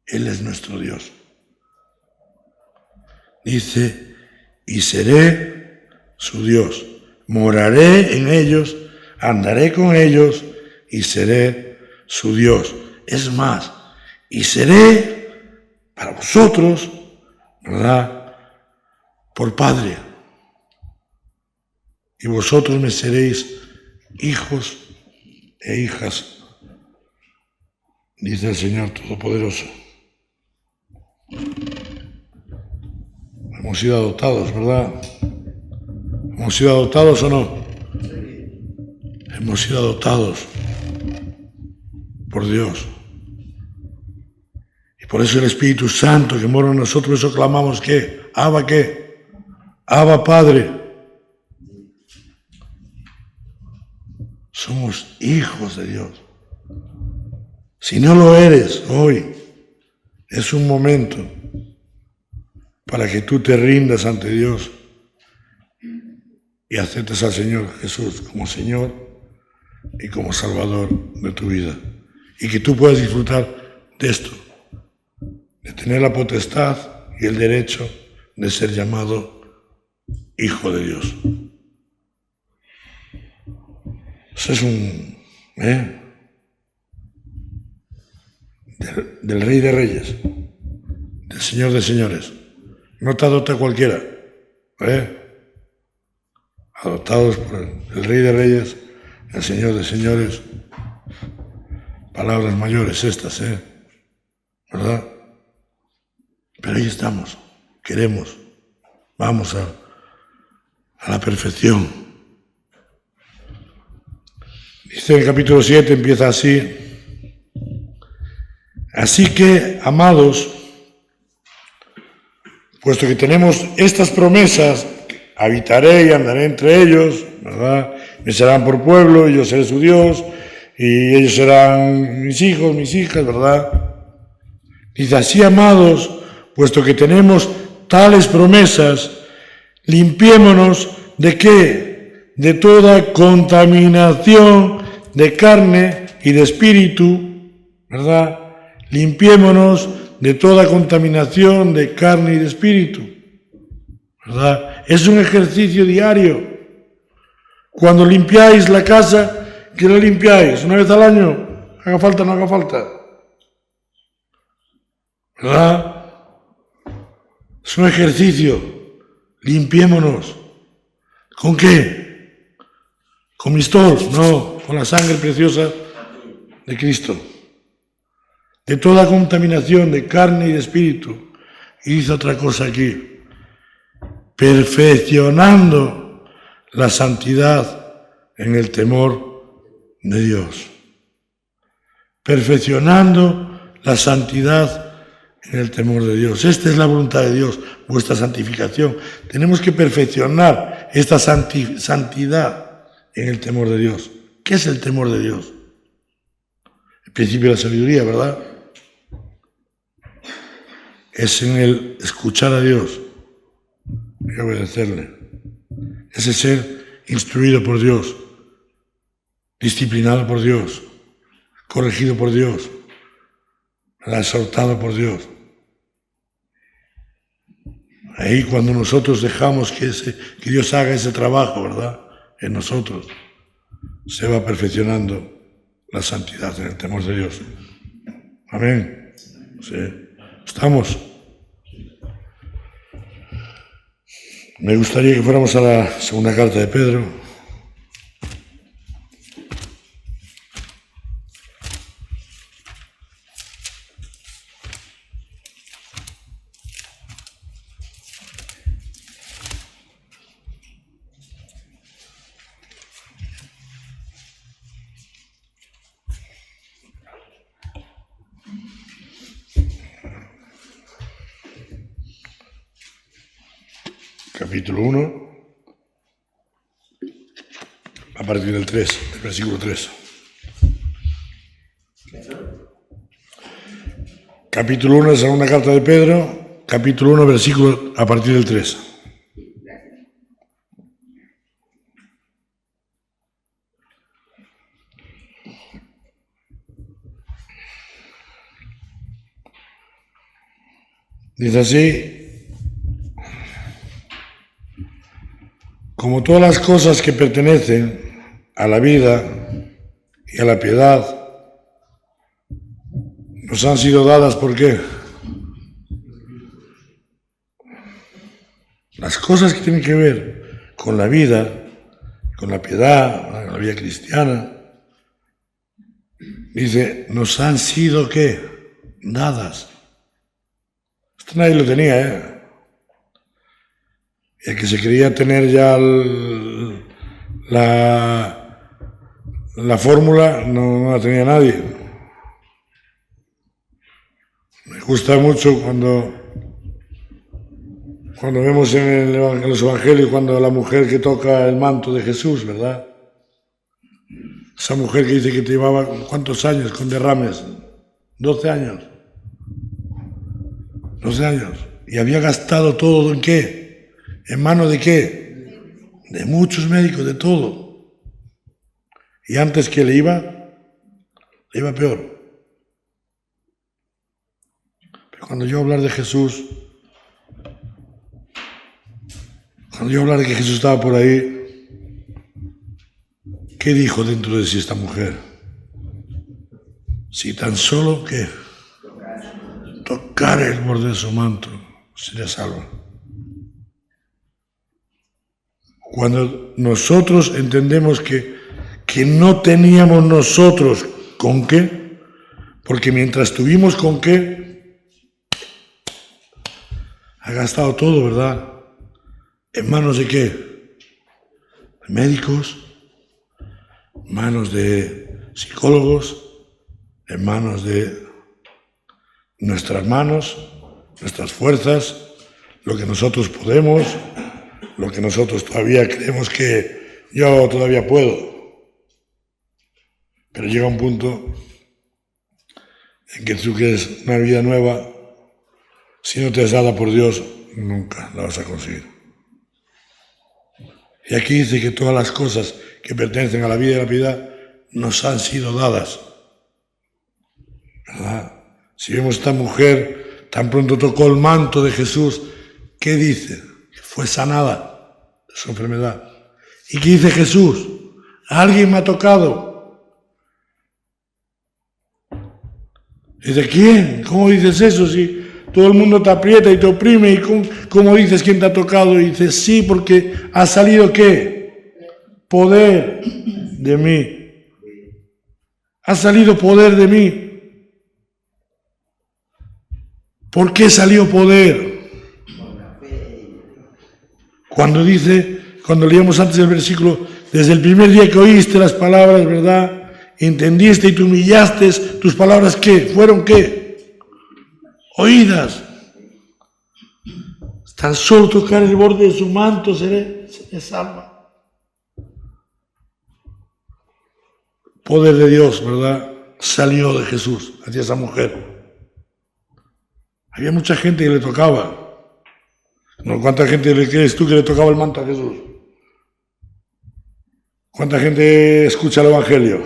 Él es nuestro Dios. Dice: y seré su Dios, moraré en ellos, andaré con ellos, y seré su Dios. Es más, y seré para vosotros, ¿verdad?, por Padre. Y vosotros me seréis hijos e hijas, dice el Señor Todopoderoso. Hemos sido adoptados, ¿verdad? ¿Hemos sido adoptados o no? Hemos sido adoptados por Dios. Y por eso el Espíritu Santo que mora en nosotros, eso clamamos, ¿qué? Abba, ¿qué? Abba, Padre. Somos hijos de Dios. Si no lo eres hoy, es un momento para que tú te rindas ante Dios y aceptes al Señor Jesús como Señor y como Salvador de tu vida. Y que tú puedas disfrutar de esto, de tener la potestad y el derecho de ser llamado Hijo de Dios. Eso es del Rey de Reyes, del Señor de Señores. No te adopta cualquiera, adoptados por el Rey de Reyes, el Señor de Señores. Palabras mayores estas, ¿verdad? Pero ahí estamos, queremos, vamos a la perfección. Dice el capítulo 7, empieza así: así que, amados, puesto que tenemos estas promesas, habitaré y andaré entre ellos, ¿verdad? Me serán por pueblo y yo seré su Dios, y ellos serán mis hijos, mis hijas, ¿verdad? Dice: así, amados, puesto que tenemos tales promesas, limpiémonos ¿de qué? De toda contaminación de carne y de espíritu, ¿verdad? Limpiémonos de toda contaminación de carne y de espíritu, ¿verdad? Es un ejercicio diario. Cuando limpiáis la casa, ¿qué la limpiáis? ¿Una vez al año? ¿Haga falta o no haga falta? ¿Verdad? Es un ejercicio. Limpiémonos. ¿Con qué? ¿Con mistol? No, con la sangre preciosa de Cristo. De toda contaminación de carne y de espíritu. Y dice otra cosa aquí. Perfeccionando la santidad en el temor de Dios. Perfeccionando la santidad en el temor de Dios. Esta es la voluntad de Dios, vuestra santificación. Tenemos que perfeccionar esta santidad en el temor de Dios. ¿Qué es el temor de Dios? El principio de la sabiduría, ¿verdad? Es en el escuchar a Dios y obedecerle. Es el ser instruido por Dios, disciplinado por Dios, corregido por Dios, exhortado por Dios. Ahí cuando nosotros dejamos que Dios haga ese trabajo, ¿verdad? En nosotros se va perfeccionando la santidad en el temor de Dios. Amén. Sí. ¿Estamos? Me gustaría que fuéramos a la segunda carta de Pedro. Capítulo 1, a partir del 3, del versículo 3. Capítulo 1 de la segunda carta de Pedro, capítulo 1, versículo a partir del 3. Dice así: como todas las cosas que pertenecen a la vida y a la piedad nos han sido dadas, ¿por qué? Las cosas que tienen que ver con la vida, con la piedad, con la vida cristiana, dice, nos han sido, ¿qué? Dadas. Esto nadie lo tenía, ¿eh? El que se quería tener ya la fórmula no la tenía nadie. Me gusta mucho cuando vemos en los evangelios, cuando la mujer que toca el manto de Jesús, ¿verdad? Esa mujer que dice que te llevaba ¿cuántos años con derrames? 12 años. 12 años. Y había gastado todo, ¿en qué? ¿En manos de qué? De muchos médicos, de todo. Y antes que le iba peor. Pero cuando yo hablar de Jesús, cuando yo hablar de que Jesús estaba por ahí, ¿qué dijo dentro de sí esta mujer? Si tan solo que tocar el borde de su manto, sería salva. Cuando nosotros entendemos que no teníamos nosotros con qué, porque mientras tuvimos con qué, ha gastado todo, ¿verdad? ¿En manos de qué? De médicos, en manos de psicólogos, en manos de nuestras manos, nuestras fuerzas, lo que nosotros podemos, lo que nosotros todavía creemos que yo todavía puedo. Pero llega un punto en que tú quieres una vida nueva, si no te es dada por Dios, nunca la vas a conseguir. Y aquí dice que todas las cosas que pertenecen a la vida y a la piedad nos han sido dadas. ¿Verdad? Si vemos esta mujer, tan pronto tocó el manto de Jesús, ¿qué dice? Que fue sanada de su enfermedad. ¿Y qué dice Jesús? Alguien me ha tocado. Dice, ¿quién? ¿Cómo dices eso si todo el mundo te aprieta y te oprime? ¿Y cómo dices quién te ha tocado? Y dices, sí, porque ha salido ¿qué? Poder de mí. Ha salido poder de mí. ¿Por qué salió poder? Cuando leíamos antes el versículo, desde el primer día que oíste las palabras, ¿verdad? Entendiste y te humillaste, tus palabras ¿qué? ¿Fueron qué? Oídas. Tan solo tocar el borde de su manto seré salva. Poder de Dios, ¿verdad? Salió de Jesús hacia esa mujer. Había mucha gente que le tocaba. ¿No? ¿Cuánta gente le crees tú que le tocaba el manto a Jesús? ¿Cuánta gente escucha el Evangelio?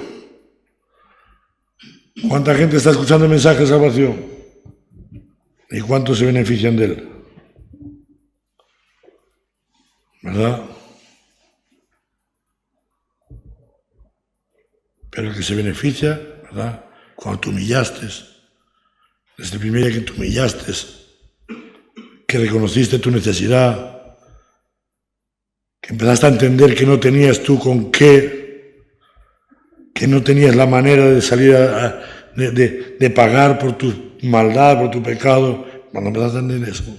¿Cuánta gente está escuchando el mensaje de salvación? ¿Y cuántos se benefician de él? ¿Verdad? Pero el que se beneficia, ¿verdad? Cuando te humillaste, desde el primer día que te humillaste, que reconociste tu necesidad, que empezaste a entender que no tenías tú con qué, que no tenías la manera de salir de pagar por tu maldad, por tu pecado. Cuando empezaste a entender eso,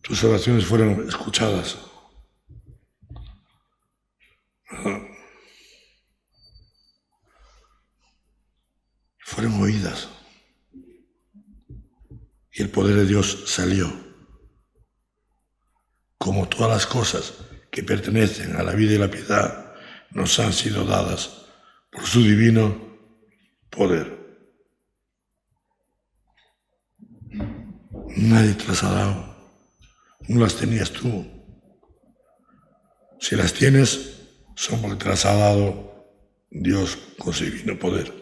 tus oraciones fueron escuchadas. Fueron oídas. Y el poder de Dios salió. Como todas las cosas que pertenecen a la vida y la piedad nos han sido dadas por su divino poder. Nadie te las ha dado. No las tenías tú. Si las tienes, son porque te las ha dado Dios con su divino poder.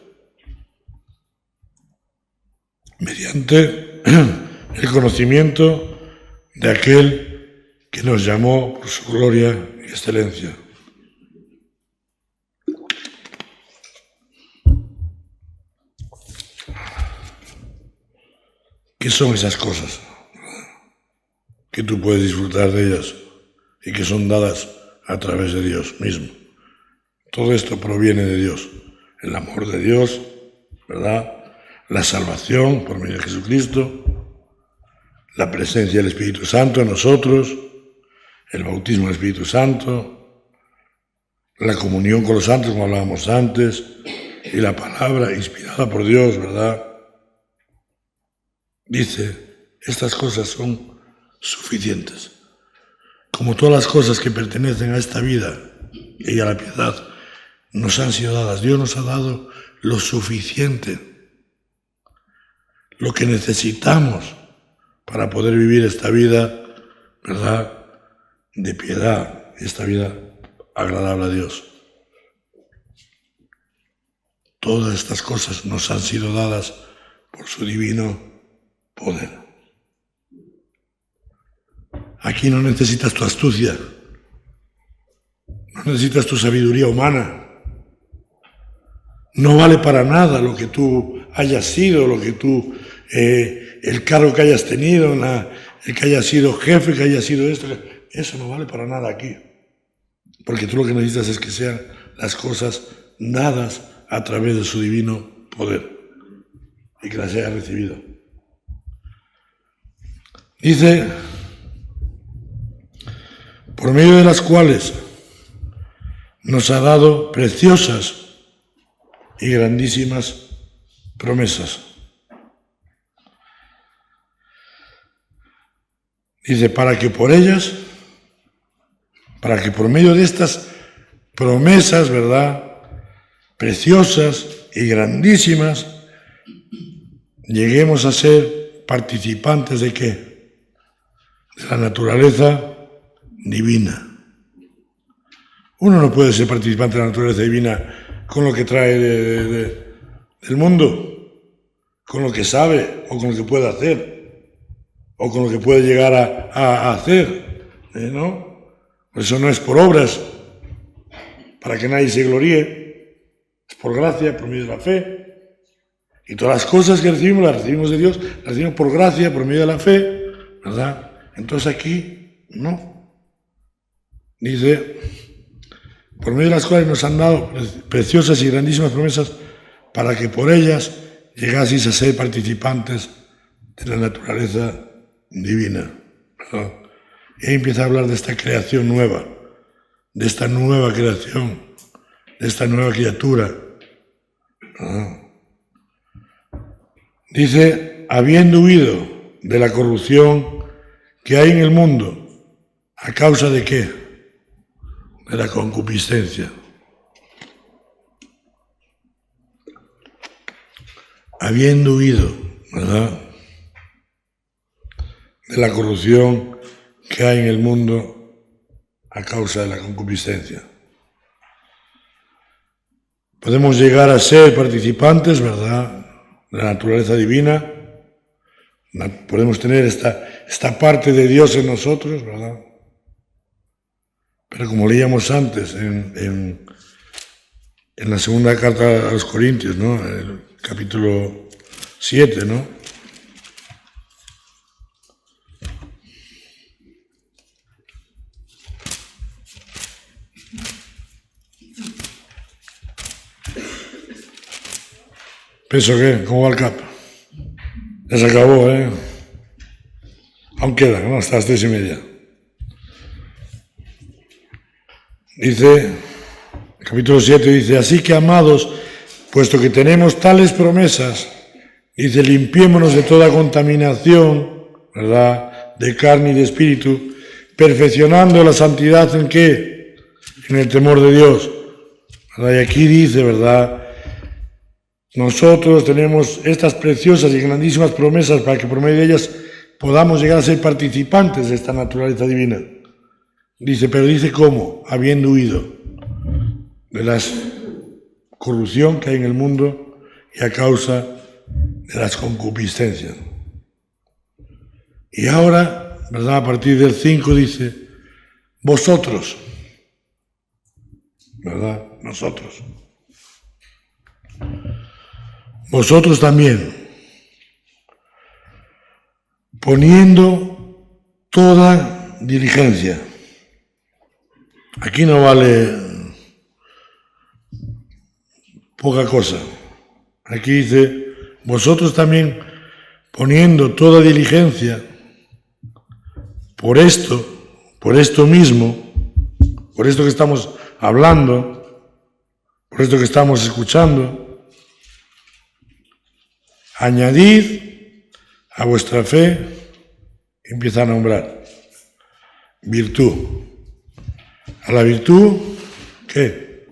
Mediante el conocimiento de aquel que nos llamó por su gloria y excelencia. ¿Qué son esas cosas? Que tú puedes disfrutar de ellas y que son dadas a través de Dios mismo. Todo esto proviene de Dios. El amor de Dios, ¿verdad? La salvación por medio de Jesucristo, la presencia del Espíritu Santo en nosotros, el bautismo del Espíritu Santo, la comunión con los santos, como hablábamos antes, y la palabra inspirada por Dios, ¿verdad? Dice, estas cosas son suficientes. Como todas las cosas que pertenecen a esta vida y a la piedad nos han sido dadas, Dios nos ha dado lo suficiente, lo que necesitamos para poder vivir esta vida, ¿verdad?, de piedad, esta vida agradable a Dios. Todas estas cosas nos han sido dadas por su divino poder. Aquí no necesitas tu astucia, no necesitas tu sabiduría humana. No vale para nada lo que tú hayas sido, lo que tú, el cargo que hayas tenido, el que hayas sido jefe, que hayas sido esto. Eso no vale para nada aquí. Porque tú lo que necesitas es que sean las cosas dadas a través de su divino poder y que las hayas recibido. Dice, por medio de las cuales nos ha dado preciosas y grandísimas promesas. Dice, para que por medio de estas promesas, ¿verdad?, preciosas y grandísimas, lleguemos a ser participantes ¿de qué? De la naturaleza divina. Uno no puede ser participante de la naturaleza divina con lo que trae del mundo, con lo que sabe o con lo que puede hacer o con lo que puede llegar a hacer, ¿no? Por eso no es por obras para que nadie se gloríe. Es por gracia, por medio de la fe. Y todas las cosas que recibimos, las recibimos de Dios, las recibimos por gracia, por medio de la fe, ¿verdad? Entonces aquí, no. Dice, por medio de las cuales nos han dado preciosas y grandísimas promesas para que por ellas llegaseis a ser participantes de la naturaleza divina, ¿verdad? Y ahí empieza a hablar de esta creación nueva, de esta nueva creación, de esta nueva criatura. ¿Verdad? Dice, habiendo huido de la corrupción que hay en el mundo, ¿a causa de qué? De la concupiscencia. Habiendo huido, ¿verdad?, de la corrupción que hay en el mundo a causa de la concupiscencia. Podemos llegar a ser participantes, ¿verdad?, de la naturaleza divina. Podemos tener esta parte de Dios en nosotros, ¿verdad? Pero como leíamos antes en la segunda carta a los Corintios, ¿no?, el capítulo 7, ¿no?, ¿Eso qué? ¿Cómo va el cap? Ya se acabó, ¿eh? Aún queda, ¿no? Hasta las 3:30. Dice, capítulo 7 dice, así que, amados, puesto que tenemos tales promesas, dice, limpiémonos de toda contaminación, ¿verdad?, de carne y de espíritu, perfeccionando la santidad ¿en qué? En el temor de Dios, ¿verdad? Y aquí dice, ¿verdad?, nosotros tenemos estas preciosas y grandísimas promesas para que por medio de ellas podamos llegar a ser participantes de esta naturaleza divina. Dice, pero dice cómo, habiendo huido de la corrupción que hay en el mundo y a causa de las concupiscencias. Y ahora, ¿verdad?, a partir del 5 dice, vosotros, ¿verdad?, nosotros. Vosotros también, poniendo toda diligencia. Aquí no vale poca cosa. Aquí dice, vosotros también poniendo toda diligencia por esto mismo, por esto que estamos hablando, por esto que estamos escuchando, añadid a vuestra fe, empieza a nombrar, virtud. A la virtud, ¿qué?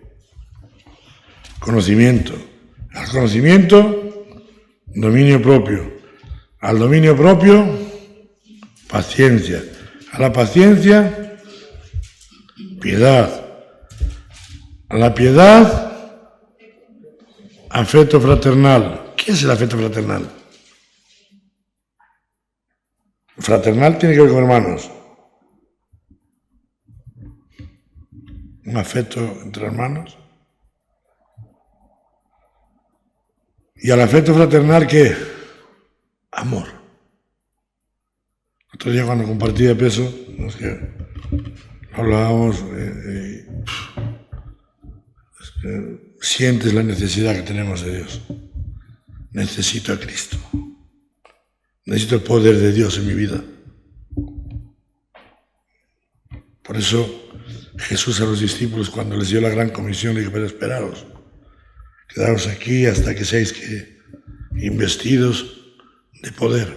Conocimiento. Al conocimiento, dominio propio. Al dominio propio, paciencia. A la paciencia, piedad. A la piedad, afecto fraternal. ¿Qué es el afecto fraternal? Fraternal tiene que ver con hermanos. Un afecto entre hermanos. ¿Y al afecto fraternal qué? Amor. Otro día cuando compartía peso, es que hablábamos, sientes la necesidad que tenemos de Dios. Necesito a Cristo. Necesito el poder de Dios en mi vida. Por eso Jesús a los discípulos, cuando les dio la gran comisión, le dijo, pero esperaos, quedaos aquí hasta que seáis investidos de poder.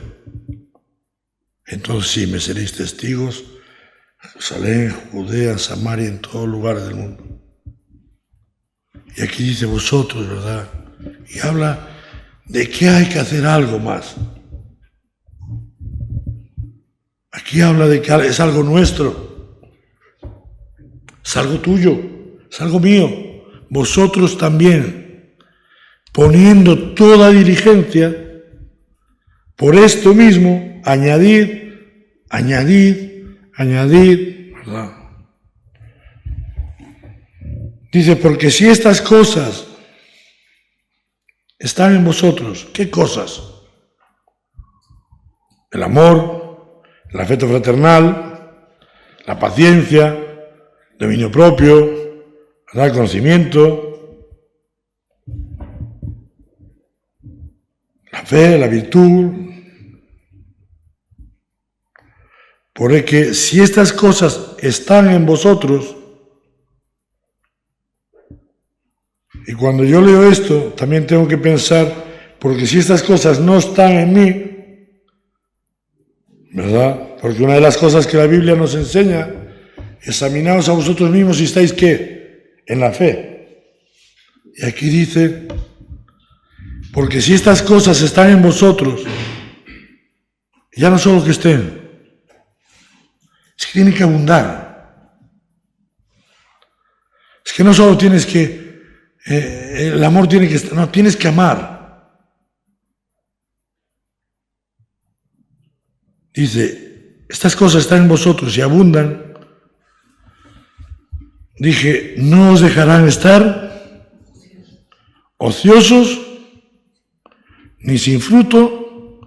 Entonces sí, me seréis testigos, Jerusalén, Judea, Samaria, en todo lugar del mundo. Y aquí dice vosotros, ¿verdad? Y habla de que hay que hacer algo más. Aquí habla de que es algo nuestro, es algo tuyo, es algo mío. Vosotros también, poniendo toda diligencia, por esto mismo, añadid, ¿verdad? Dice, porque si estas cosas están en vosotros, ¿qué cosas? El amor, el afecto fraternal, la paciencia, el dominio propio, el conocimiento, la fe, la virtud. Porque si estas cosas están en vosotros, y cuando yo leo esto, también tengo que pensar, porque si estas cosas no están en mí, ¿verdad? Porque una de las cosas que la Biblia nos enseña, examinaos a vosotros mismos si estáis, ¿qué? En la fe. Y aquí dice, porque si estas cosas están en vosotros, ya no solo que estén, es que tienen que abundar. Es que no solo tienes que, el amor tiene que estar, no, tienes que amar. Dice, estas cosas están en vosotros y abundan. Dije, no os dejarán estar ociosos ni sin fruto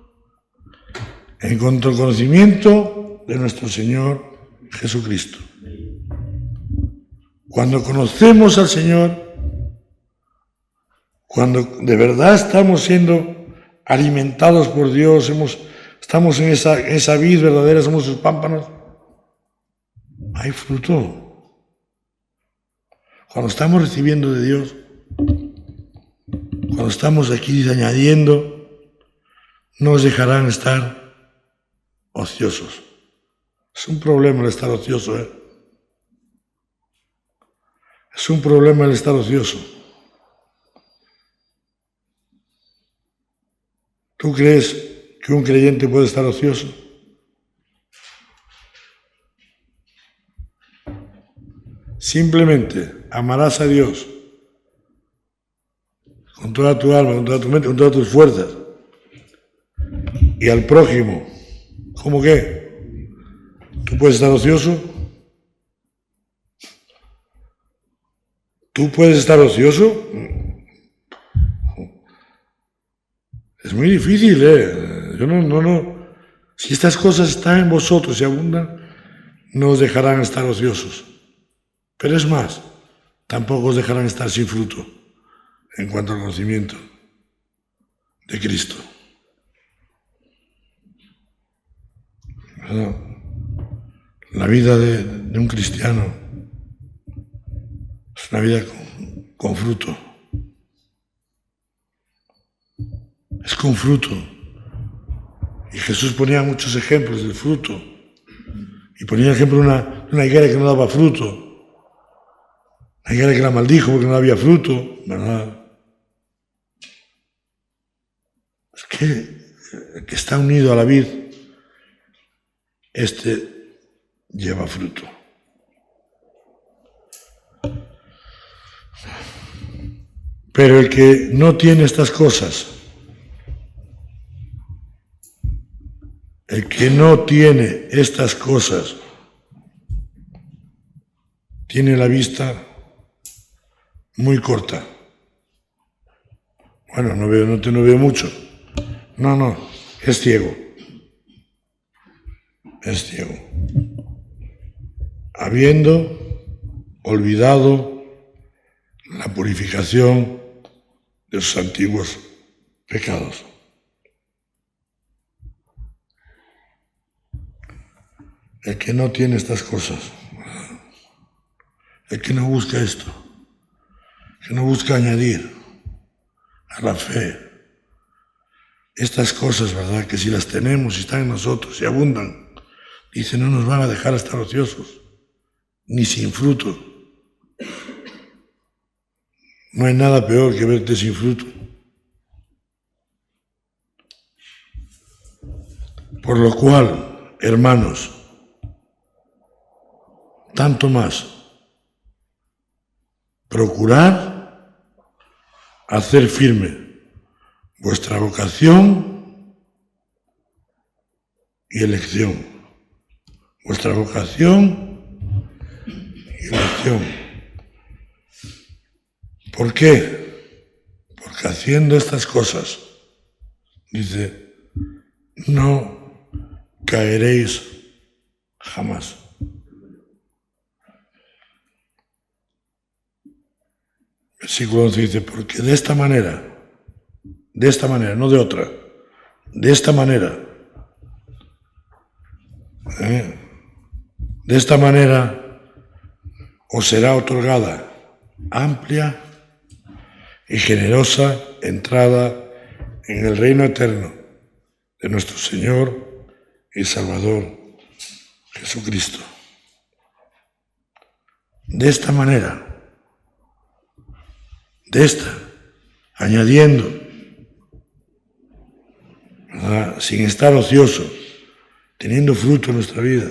en cuanto al conocimiento de nuestro Señor Jesucristo. Cuando conocemos al Señor, cuando de verdad estamos siendo alimentados por Dios, estamos en esa vid verdadera, somos sus pámpanos, hay fruto. Cuando estamos recibiendo de Dios, cuando estamos aquí añadiendo, no os dejarán estar ociosos. Es un problema el estar ocioso, ¿eh? Es un problema el estar ocioso. ¿Tú crees que un creyente puede estar ocioso? Simplemente amarás a Dios con toda tu alma, con toda tu mente, con todas tus fuerzas. Y al prójimo, ¿cómo qué? ¿Tú puedes estar ocioso? ¿Tú puedes estar ocioso? Es muy difícil, ¿eh? Yo no. Si estas cosas están en vosotros y abundan, no os dejarán estar ociosos. Pero es más, tampoco os dejarán estar sin fruto en cuanto al conocimiento de Cristo. La vida de un cristiano es una vida con fruto. Es con fruto. Y Jesús ponía muchos ejemplos del fruto. Y ponía ejemplo de una higuera que no daba fruto. Una higuera que la maldijo porque no había fruto, ¿verdad? Es que el que está unido a la vid, lleva fruto. Pero el que no tiene estas cosas, el que no tiene estas cosas, tiene la vista muy corta. Bueno, no veo mucho. No, es ciego. Es ciego. Habiendo olvidado la purificación de sus antiguos pecados. El que no tiene estas cosas, el que no busca esto, que no busca añadir a la fe estas cosas, ¿verdad? Que si las tenemos y están en nosotros y abundan, dice, no nos van a dejar estar ociosos, ni sin fruto. No hay nada peor que verte sin fruto. Por lo cual, hermanos, tanto más, procurad hacer firme vuestra vocación y elección. Vuestra vocación y elección. ¿Por qué? Porque haciendo estas cosas, dice, no caeréis jamás. Versículo 11 dice, porque de esta manera, no de otra, de esta manera os será otorgada amplia y generosa entrada en el reino eterno de nuestro Señor y Salvador Jesucristo. De esta manera, añadiendo, ¿verdad? Sin estar ocioso, teniendo fruto en nuestra vida.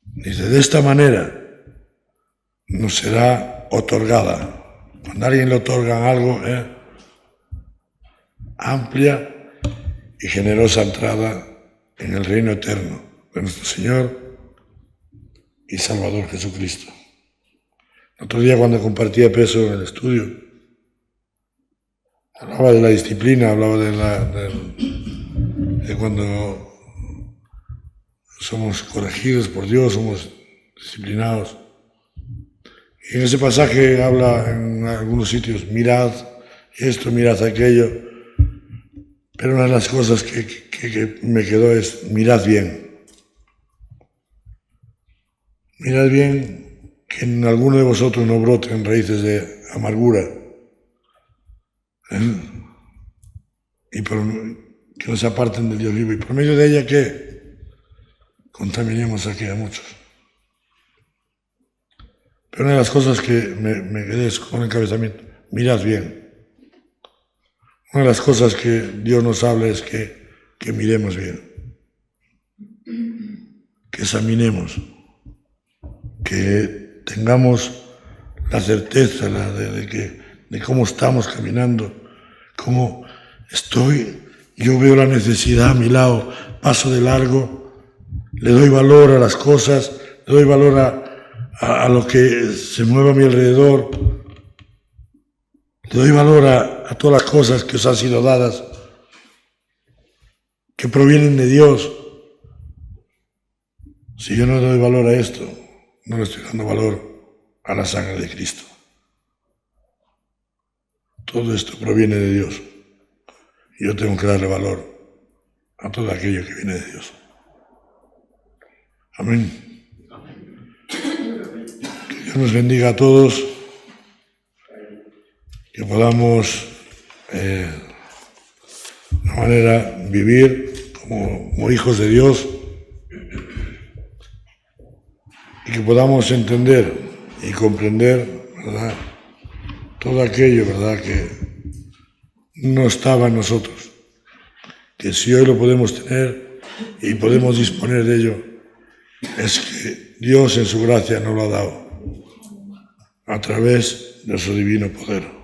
Dice, de esta manera nos será otorgada. Cuando a alguien le otorgan algo, amplia y generosa entrada en el reino eterno de nuestro Señor y Salvador Jesucristo. Otro día, cuando compartía peso en el estudio, hablaba de la disciplina, hablaba de cuando somos corregidos por Dios, somos disciplinados. Y en ese pasaje habla en algunos sitios, mirad esto, mirad aquello. Pero una de las cosas que me quedó es, mirad bien. Mirad bien que en alguno de vosotros no broten raíces de amargura. Y que no se aparten del Dios vivo. Y por medio de ella, ¿qué? Contaminemos aquí a muchos. Pero una de las cosas que me quedé con encabezamiento, mirad bien. Una de las cosas que Dios nos habla es que miremos bien, que examinemos, que tengamos la certeza de cómo estamos caminando, cómo estoy. Yo veo la necesidad a mi lado, paso de largo, le doy valor a las cosas, le doy valor a lo que se mueve a mi alrededor, le doy valor a todas las cosas que os han sido dadas, que provienen de Dios. Si yo no doy valor a esto, no le estoy dando valor a la sangre de Cristo. Todo esto proviene de Dios. Y yo tengo que darle valor a todo aquello que viene de Dios. Amén. Que Dios nos bendiga a todos. Que podamos de una manera vivir como hijos de Dios y que podamos entender y comprender, ¿verdad?, todo aquello, ¿verdad?, que no estaba en nosotros, que si hoy lo podemos tener y podemos disponer de ello, es que Dios en su gracia nos lo ha dado a través de su divino poder.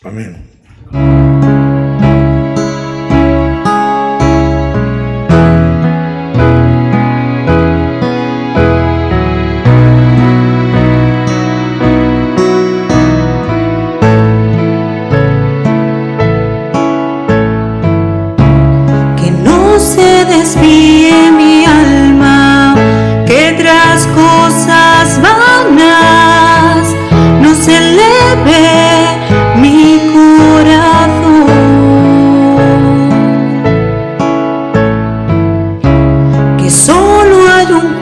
Amén. Que no se desvíe mi alma, que tras cosas vanas no se eleve mi corazón, que solo hay un